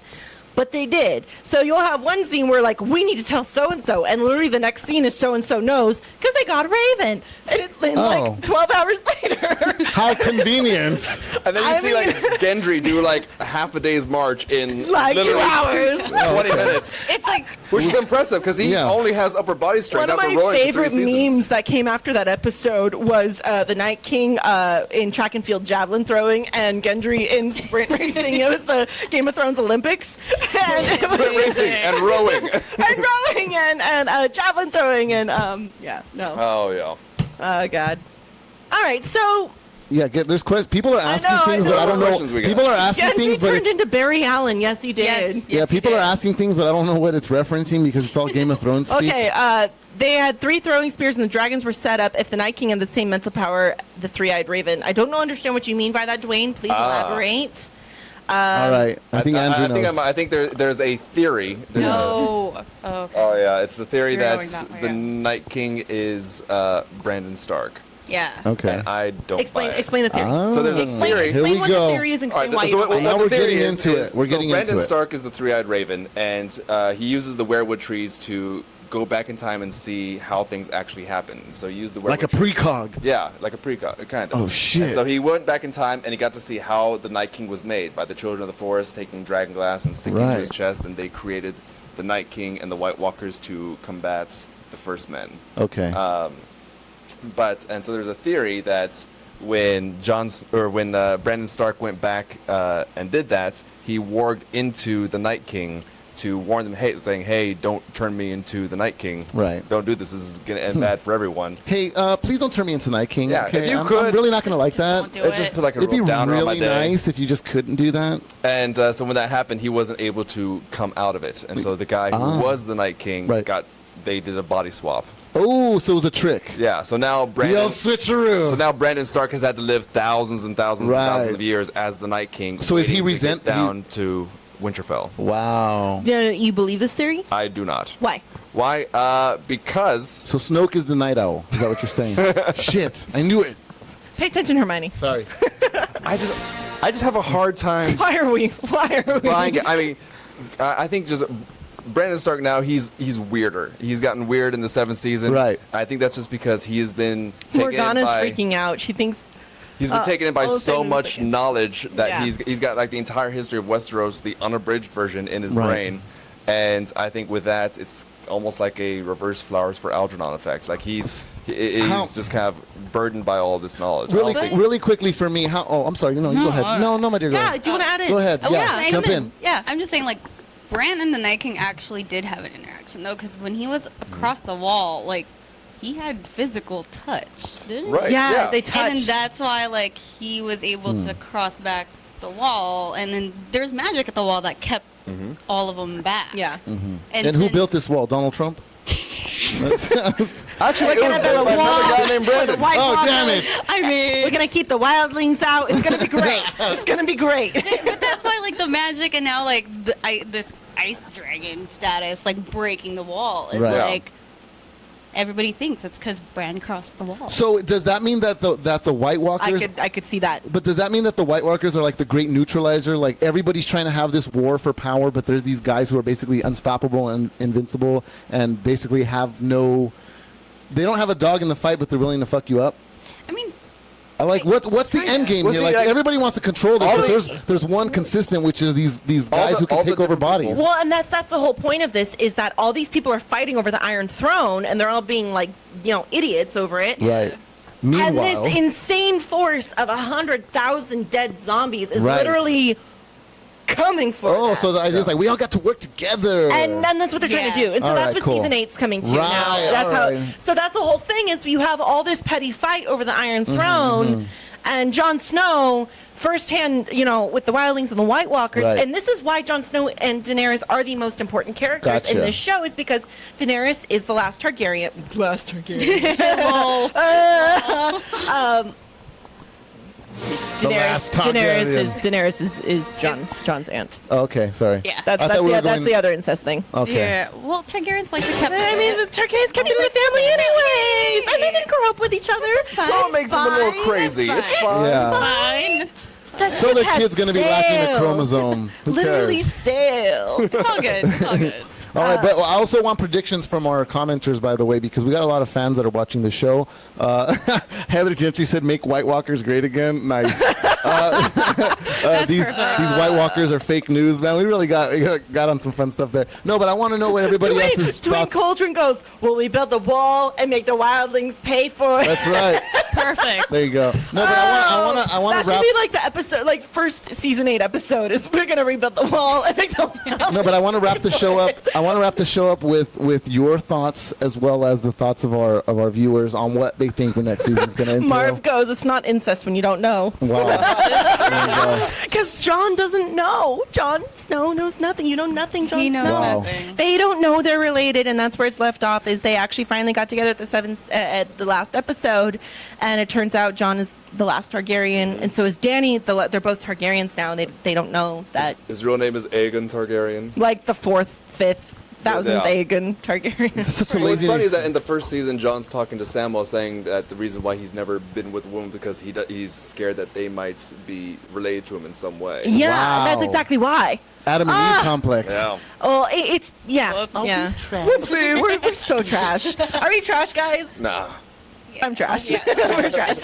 But they did. So you'll have one scene where, like, we need to tell so-and-so, and literally the next scene is so-and-so knows, because they got a raven. And it's like 12 hours later. How convenient. And then you I see like Gendry do like half a day's march in Like 2 literally hours. 20 minutes, It's like, which is impressive because he Yeah. only has upper body strength. One of after my rowing for 3 favorite seasons. memes that came after that episode was the Night King in track and field javelin throwing and Gendry in sprint racing. It was the Game of Thrones Olympics. And it was Sprint racing and rowing. and rowing and javelin throwing and yeah, no. Oh yeah. Oh god. All right, so Yeah, there's people are asking know, I things, know. but I don't know. Questions we got. People are asking Gendry things, but turned it's- into Barry Allen. Yes, he did. yes. yeah, yes, he people are did. asking things, but I don't know what it's referencing because it's all Game of Thrones speak. Okay, they had 3 throwing spears and the dragons were set up. If the Night King had the same mental power, the 3-eyed raven. I don't understand what you mean by that, Dwayne. Please elaborate. All right, I think Andrew knows. I think there's a theory. No. Oh, okay. Oh yeah, it's the theory You're that going that way, the yeah. Night King is Brandon Stark, Yeah. Okay. and I don't Explain buy it. the theory. So there's a Explain, theory. Here we explain what go. the theory is and explain All right, why so you what- don't Now like we're it. the theory getting is- into is- it. We're so getting Brandon into it. Stark is the 3-eyed raven, and he uses the werewood trees to go back in time and see how things actually happened. So he used the werewood Like a trees. precog. Yeah, like a precog, kind of. Oh, shit. And so he went back in time and he got to see how the Night King was made by the children of the forest taking dragon glass and sticking it to his Right. chest, and they created the Night King and the White Walkers to combat the First Men. Okay. And so there's a theory that when Brandon Stark went back and did that, he warged into the Night King to warn them, saying, "Hey, don't turn me into the Night King. Right. Don't do this. This is gonna end bad for everyone." Hey, please don't turn me into Night King. Yeah, okay? if you I'm could, really not going to like that. don't do It just put like a It'd be real downer on my really day. nice if you just couldn't do that. And so when that happened, he wasn't able to come out of it, and so the guy who was the Night King they did a body swap. Oh, so it was a trick. Yeah, so now The Brandon. old switcheroo. So now Brandon Stark has had to live thousands and thousands and thousands of years as the Night King. So is he waiting to get resent- down to Winterfell? Wow. You believe this theory? I do not. Why? Why? Because So Snoke is the Night Owl. Is that what you're saying? Shit, I knew it. Pay attention, Hermione. Sorry. I just have a hard time Why are we? buying it. I mean, I think just Brandon Stark now he's weirder. He's gotten weird in the 7th season. Right. I think that's just because he has been taken Morgana's in by, freaking out. She thinks He's been taken in by hold on so a much second. knowledge that Yeah. he's got like the entire history of Westeros, the unabridged version, in his Right. brain. And I think with that, it's almost like a reverse Flowers for Algernon effect. Like he's just kind of burdened by all this knowledge. Really quickly for me. I'm sorry. You go ahead. No, my dear. Go Yeah, ahead. do you want to add it? Go ahead. Oh, yeah, yeah, jump and in. Yeah. I'm just saying, like, Bran and the Night King actually did have an interaction, though, because when he was across the wall, like, he had physical touch, didn't he? Right. Yeah, they And touched. then that's why, like, he was able to cross back the wall, and then there's magic at the wall that kept all of them back. Yeah. And who since- built this wall? Donald Trump? Actually, it was build a another wall guy named Brandon. White Oh, Walkers. damn it. I mean, We're gonna keep the wildlings out. It's gonna be great. It's gonna be great. but that's why, like, the magic and now, like, this ice dragon status, like, breaking the wall is, Right. like, everybody thinks it's because Bran crossed the wall. So does that mean that the White Walkers? I could see that. But does that mean that the White Walkers are like the great neutralizer? Like everybody's trying to have this war for power, but there's these guys who are basically unstoppable and invincible, and basically have no. They don't have a dog in the fight, but they're willing to fuck you up. I mean, I like what's the end game Well, here? see, Like like, everybody wants to control this, all but the- there's one consistent, which is these guys who all can the take over different bodies. people. Well, and that's the whole point of this is that all these people are fighting over the Iron Throne, and they're all being like, idiots over it. Right. And Meanwhile, this insane force of 100,000 dead zombies is Right. literally coming for them. so the idea is like we all got to work together. And then that's what they're trying to Yeah. do. And so All that's right, what cool. season 8's coming to now. Right, That's all how. right. So that's the whole thing is you have all this petty fight over the Iron Throne, and Jon Snow firsthand, with the Wildlings and the White Walkers. Right. And this is why Jon Snow and Daenerys are the most important characters in Gotcha. this show, is because Daenerys is the last Targaryen. Last Targaryen. last Targaryen. Daenerys is Jon's aunt. Okay, sorry. yeah. That's I thought we were that's going- the other incest thing. Okay. Yeah. Well, Targaryens like to keep. I mean, the Targaryens kept it in the family anyways, and they didn't grow up with each other. So it makes it a little more crazy. It's fine. Yeah. fine. That So ship the has kid's gonna be lacking a sailed. chromosome. Who Literally cares? sailed. It's all good. It's all good. All right, but I also want predictions from our commenters, by the way, because we got a lot of fans that are watching the show. Heather Gentry said, "Make White Walkers great again." Nice. These White Walkers are fake news, man. We really got on some fun stuff there. No, but I want to know what everybody else's Dwayne thoughts. Cauldron goes, "Will we build the wall and make the wildlings pay for it?" That's right. Perfect. There you go. No, but I want That to should wrap. be like the episode, like first season 8 episode. Is we're gonna rebuild the wall and make the wall. No, but I want to wrap the show up. I want to wrap the show up with your thoughts as well as the thoughts of our viewers on what they think the next season's going to entail. Marv goes, "It's not incest when you don't know." Wow. There you go. Because Jon doesn't know. Jon Snow knows nothing. You know nothing, Jon He knows Snow. Wow. nothing. They don't know they're related, and that's where it's left off. Is they actually finally got together at the last episode, and it turns out Jon is the last Targaryen, and so is Dany. They're both Targaryens now, and they don't know that. His real name is Aegon Targaryen. Like the 4th, 5th, 1000th Yeah. Aegon Targaryen. That's such a What's lazy. funny is that in the first season, John's talking to Samuel, saying that the reason why he's never been with a woman because he's scared that they might be related to him in some way. Yeah, Wow. that's exactly why. Adam and Eve complex. Yeah. Well, it's yeah, Whoops. yeah. Whoopsies. We're so trash. Are we trash, guys? Nah. I'm trash. Yeah. We're trash.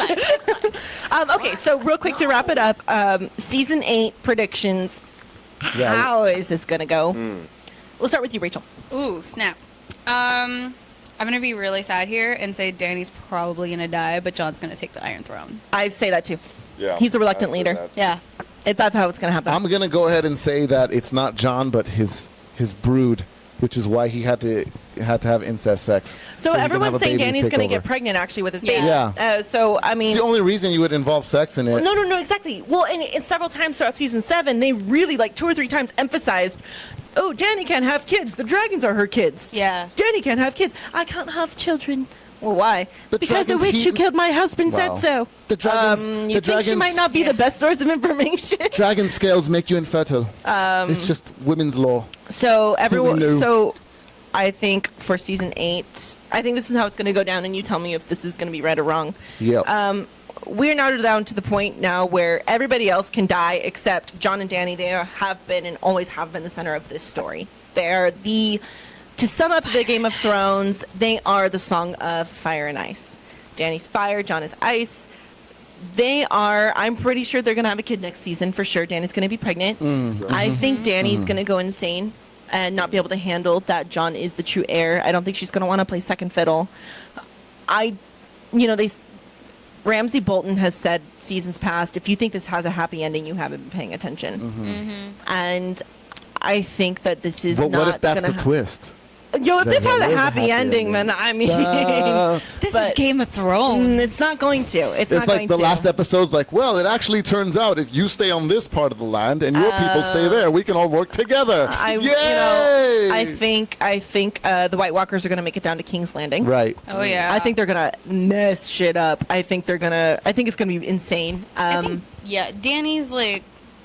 Okay, so real quick to wrap it up, season 8 predictions. Yeah. How is this gonna go? We'll start with you, Rachel. Ooh, snap. I'm gonna be really sad here and say Danny's probably gonna die, but Jon's gonna take the Iron Throne. I say that too. Yeah. He's a reluctant I'd say leader. that. Yeah. That's how it's gonna happen. I'm gonna go ahead and say that it's not John, but his his brood, which is why he had to have incest sex. So he can have everyone's a saying baby Danny's take going to over. get pregnant actually with his baby. Yeah. So I mean, It's the only reason you would involve sex in it. no, exactly. Well, and several times throughout season 7, they really 2 or 3 times emphasized, "Oh, Danny can't have kids. The dragons are her kids. Yeah. Danny can't have kids. I can't have children." Well, why? But Because the dragons witch who eat- killed my husband Wow. said so. The dragons- You the think she dragons- might not be the best source of information? Dragon scales make you infertile. It's just women's law. So everyone. knew? So I think for season 8, I think this is how it's going to go down, and you tell me if this is going to be right or wrong. Yep. We're now down to the point now where everybody else can die except John and Danny. They have been and always have been the center of this story. They are to sum up the Game of Thrones, they are the song of fire and ice. Danny's fire, John is ice. I'm pretty sure they're going to have a kid next season for sure. Danny's going to be pregnant. I think Danny's going to go insane and not be able to handle that John is the true heir. I don't think she's going to want to play second fiddle. Ramsay Bolton has said seasons past, if you think this has a happy ending, you haven't been paying attention. And I think that this is But not what if that's gonna the twist? Yo, if Then this has there a is happy ending, then I mean, This But- is Game of Thrones. it's not going to. It's not It's going like the to. last episode's like, well, it actually turns out if you stay on this part of the land and your people stay there, we can all work together. Yay! I think the White Walkers are going to make it down to King's Landing. Right. Oh yeah. I think they're going to mess shit up. I think it's going to be insane. I think, Danny's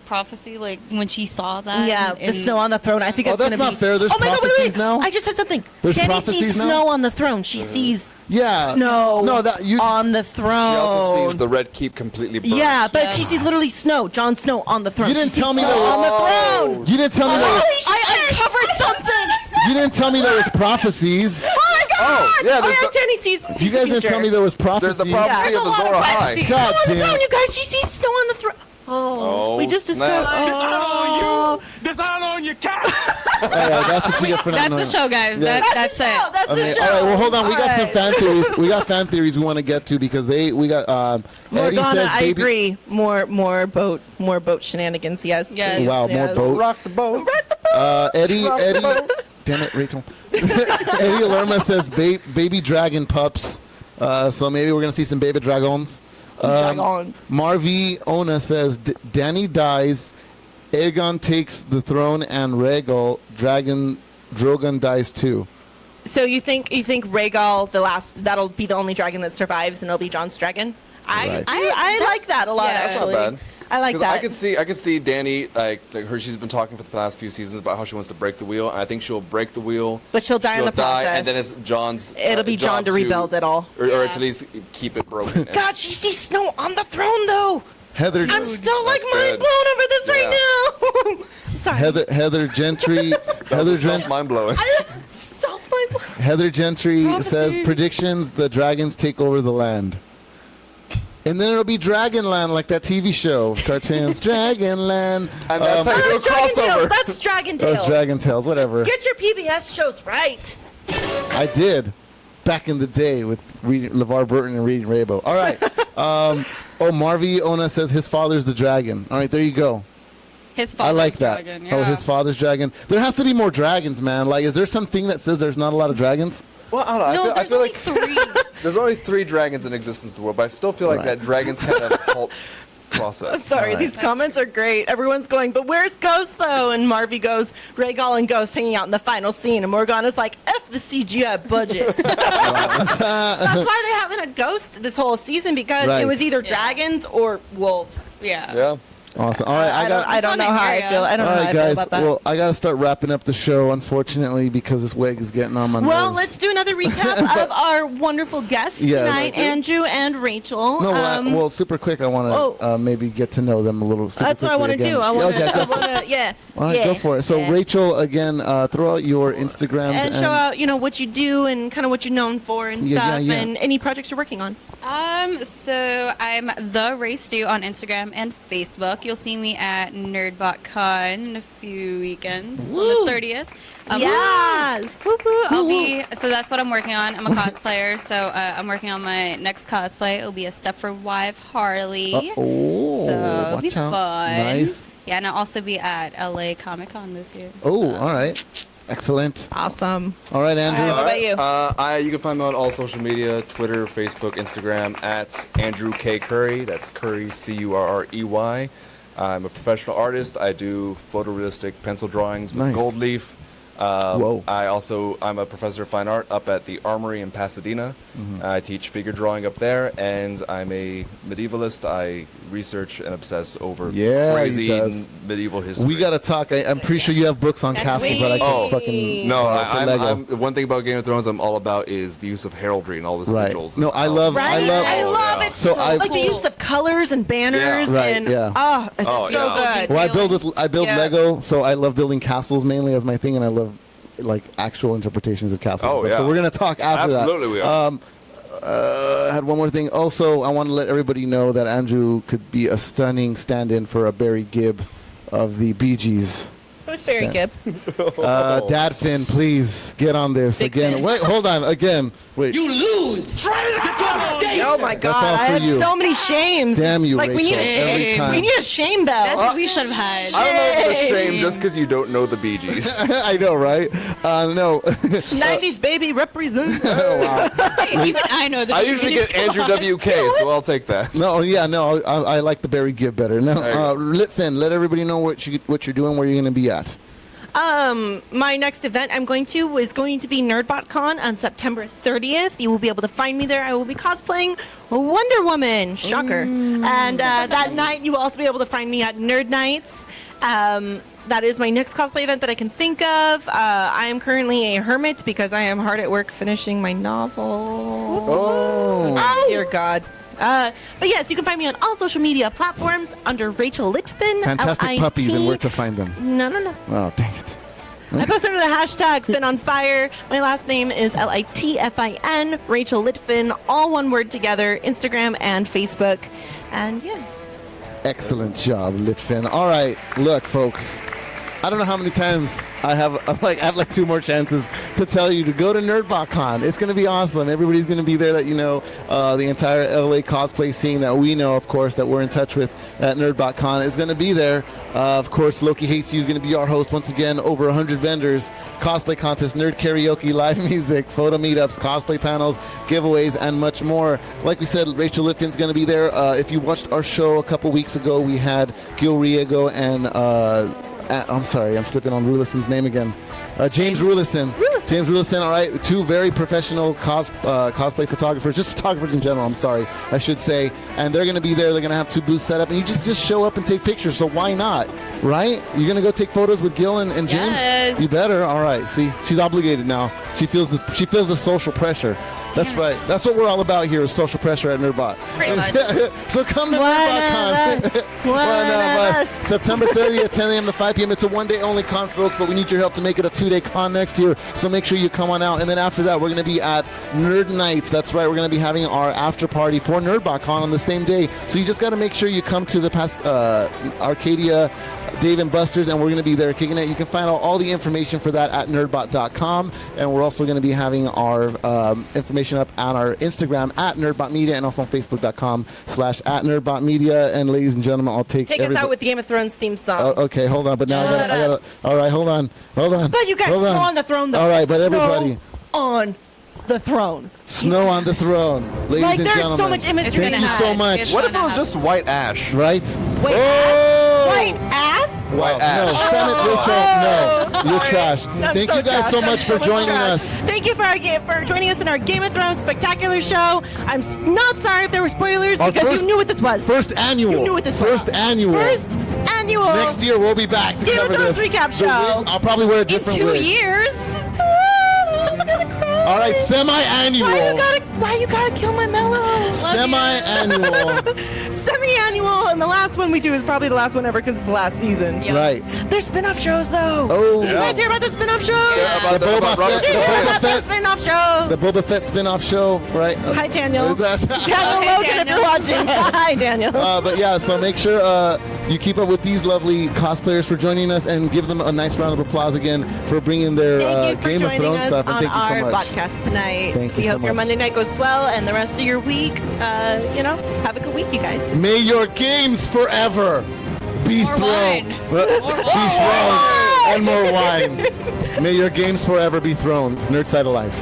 prophecy, when she saw that. the snow on the throne. I think Oh, it's going to that's be. not fair. There's oh my God, prophecies wait. now? I just said something. There's Danny prophecies sees now? snow on the throne. She sees Yeah. snow No, on the throne. She also sees the Red Keep completely burned. Yeah, but Yeah. she sees literally snow. Jon Snow on the throne. You didn't She sees tell me snow there was- on the throne. You didn't tell me there was, I uncovered something. you didn't tell me there was prophecies. Oh my God! Oh, yeah, there's the- Danny sees. You guys didn't tell me there was prophecies. There's the prophecy There's of a lot Azor of High. prophecies. God Snow on the damn. throne, you guys. She sees snow on the throne. Oh, we just snap. discovered. Dishonor on your cat. Oh, yeah, that's what you get for not That's knowing. the show, guys. Yeah. That's it. That's the Okay, show. all right. Well, hold on. We got some All fan theories. We got fan theories we want to get to because we got Eddie Morgana, says I baby. agree. More boat shenanigans. Yes. Yes. please, Wow, more yes. boat. Rock the boat. Eddie. Damn it, Rachel. Eddie Lerma says baby dragon pups. So maybe we're gonna see some baby dragons. Dragons. Marvi Ona says Danny dies, Aegon takes the throne, and Drogon dies too. So you think Rhaegal, that'll be the only dragon that survives, and it'll be Jon's dragon? Right. I like that a lot. Yeah. That's not Actually, bad. I like 'Cause that. I could see Danny she's been talking for the past few seasons about how she wants to break the wheel. And I think she'll break the wheel, But she'll die in the process. and then it's John's. It'll be Jon job to rebuild it all. or Yeah. at least keep it broken. God, she sees snow on the throne, though. Heather I'm still That's mind good. blown over this Yeah. right now. Sorry. Heather Gentry. Mind blowing. Self mind blown. Heather Gentry Prophecy. says predictions: the dragons take over the land. And then it'll be Dragonland, like that TV show, cartoons. Dragonland. And that's how you do a That's Dragon Tales. crossover. That's Dragon Tales. That's Dragon Tales, whatever. Get your PBS shows right. I did back in the day with LeVar Burton and Reading Rainbow. All right. Marvi Ona says his father's the dragon. All right, there you go. His I father's like that. dragon, Oh, yeah. his father's dragon. There has to be more dragons, man. Like, is there something that says there's not a lot of dragons? Well, I don't know. No, I there's feel only like 3. there's only 3 dragons in existence in the world, but I still feel like Right. that dragon's kind of cult process. Sorry, Alright. these comments are great. Everyone's going, but where's Ghost though? And Marvy goes, Rhaegal and Ghost hanging out in the final scene, and Morgana's like, F the CGI budget. That's why they haven't had Ghost this whole season, because Right. it was either Yeah. dragons or wolves. Yeah. Yeah. Awesome. All right, I don't know It's how on I Nigeria. feel. I don't All know how right, I feel guys. about that. Well, I got to start wrapping up the show, unfortunately, because this wig is getting on my nerves. Well, let's do another recap of our wonderful guests Yeah. tonight, Andrew and Rachel. No, well, super quick. I want to oh. Maybe get to know them a little. Super That's what I want to quickly do. again. I want Okay, go for it. to, yeah. All right, yeah, go for it. So, yeah. Rachel, again, throw out your Instagrams and show out, what you do and kind of what you're known for and Yeah, stuff, yeah. and any projects you're working on. So I'm the Ray Stew on Instagram and Facebook. You'll see me at NerdbotCon in a few weekends Woo. on the 30th. Yes. Woo-hoo. So that's what I'm working on. I'm a cosplayer, so I'm working on my next cosplay. It'll be a Stepford Wife Harley. Oh, So it'll be watch out. fun. Nice. Yeah, and I'll also be at LA Comic Con this year. Oh, so. all right. Excellent. Awesome. All right, Andrew. What about you? You can find me on all social media, Twitter, Facebook, Instagram, at Andrew K. Currey. That's Curry, Currey. I'm a professional artist. I do photorealistic pencil drawings with Nice. gold leaf. Whoa. I'm a professor of fine art up at the Armory in Pasadena. Mm-hmm. I teach figure drawing up there, and I'm a medievalist. I research and obsess over Yeah, he crazy does. medieval history. We got to talk. I'm pretty sure you have books on That's castles that I can Oh. fucking... No, for Lego. I'm one thing about Game of Thrones I'm all about is the use of heraldry and all the Right. sigils. No, I love... Right? I love yeah. it So I- like the use of colors and banners Yeah. Right, and yeah. it's Oh, so yeah. good. Well, I build Yeah. Lego, so I love building castles mainly as my thing, and I love like actual interpretations of castles. Oh, and stuff. So yeah. we're gonna talk after Absolutely, that. we are. I had one more thing. Also, I want to let everybody know that Andrew could be a stunning stand-in for a Barry Gibb of the Bee Gees. It was very good. Dad Finn, please get on this Big again. Finn. Wait, hold on. Again. Wait. You lose. Oh my That's all god, I for had you. so many shames. Damn you, like we need a Rachel, every shame. time. We need a shame bell. That's what we should have had. I don't know if it's a Yay. shame just because you don't know the Bee Gees. I know, right? No. 90s baby represent. Even I know that. I usually get Andrew WK, so I'll take that. No, yeah, no. I like the Barry Gibb better. No, There you go. Litfin, let everybody know what you're doing, where you're going to be at. My next event is going to be Nerdbot Con on September 30th. You will be able to find me there. I will be cosplaying Wonder Woman. Shocker. And that night, you will also be able to find me at Nerd Nights. That is my next cosplay event that I can think of. I am currently a hermit because I am hard at work finishing my novel. Oh. Dear God. But yes, you can find me on all social media platforms under Rachel Litfin. Fantastic L-I-T. puppies and where to find them. No. Oh, dang it. I post under the hashtag FinOnFire. My last name is Litfin, Rachel Litfin, all one word together, Instagram and Facebook. And yeah. Excellent job, Litfin. All right, look, folks. I don't know how many times I have two more chances to tell you to go to NerdbotCon. It's going to be awesome. Everybody's going to be there that you know, the entire LA cosplay scene that we know, of course, that we're in touch with at NerdbotCon is going to be there. Of course, Loki Hates You is going to be our host once again. Over 100 vendors, cosplay contest, nerd karaoke, live music, photo meetups, cosplay panels, giveaways, and much more. Like we said, Rachel Litfin's going to be there. If you watched our show a couple weeks ago, we had Gil Riego and I'm sorry, I'm slipping on Rulison's name again. James Rulison. James Rulison, all right. Two very professional cosplay photographers, just photographers in general, I'm sorry, I should say. And they're going to be there. They're going to have 2 booths set up. And you just show up and take pictures. So why not, right? You're going to go take photos with Gil and James? Yes. You better. All right. See, she's obligated now. She feels the social pressure. That's right. That's what we're all about here is social pressure at Nerdbot. Pretty much. So come to One NerdbotCon. of us. One of us. September 30th, 10 a.m. to 5 p.m. It's a one-day only con, folks, but we need your help to make it a 2-day con next year. So make sure you come on out. And then after that, we're going to be at Nerd Nights. That's right. We're going to be having our after party for NerdbotCon on the same day. So you just got to make sure you come to the Arcadia Dave & Buster's, and we're going to be there kicking it. You can find out all the information for that at nerdbot.com, and we're also going to be having our information up on our Instagram at nerdbotmedia and also on facebook.com/@nerdbotmedia. And ladies and gentlemen, I'll take Take us out with the Game of Thrones theme song. Okay, hold on, but now I gotta all right, hold on. But you guys, hold snow on the throne, though. All right, but Snow everybody, on the throne. snow on the throne, ladies Like, and there's gentlemen. so much imagery It's Thank gonna you happen. so much. It's What if it gonna was just white ash? Right? White Oh! White ass? Wow. ash. No, stand it, Rachel. No, you're Sorry. trash. I'm Thank you guys trash. so I'm much for much joining trash. us. Thank you for joining us in our Game of Thrones spectacular show. I'm not sorry if there were spoilers Our because first- you knew what this was. First annual. You knew what this was. First annual. First annual. Next year we'll be back to Game of cover Thrones this. recap The show. wig- I'll probably wear a In different 2 wig. years. I'm gonna cry. All right, semi-annual. Why you gotta kill my mellow? Semi-annual. Semi-annual, and the last one we do is probably the last one ever because it's the last season. Yep. Right. There's spin-off shows though. Oh. Did you guys hear about the spin-off show? The Boba Fett. Did you hear The about Boba the Fett. spin-off show? The Boba Fett spin-off show, right? Hi, Daniel. Daniel Hey, Logan, if you're Daniel. watching. Hi, Daniel. But yeah, so make sure you keep up with these lovely cosplayers for joining us and give them a nice round of applause again for bringing their Thank you for Game of joining Thrones us stuff. And on thank you so our much. podcast tonight. Thank you We so hope your much. Monday night goes swell and the rest of your week, have a good week, you guys. May your games forever be More thrown. wine. Be thrown. And more wine. May your games forever be throned. Nerd Side of Life.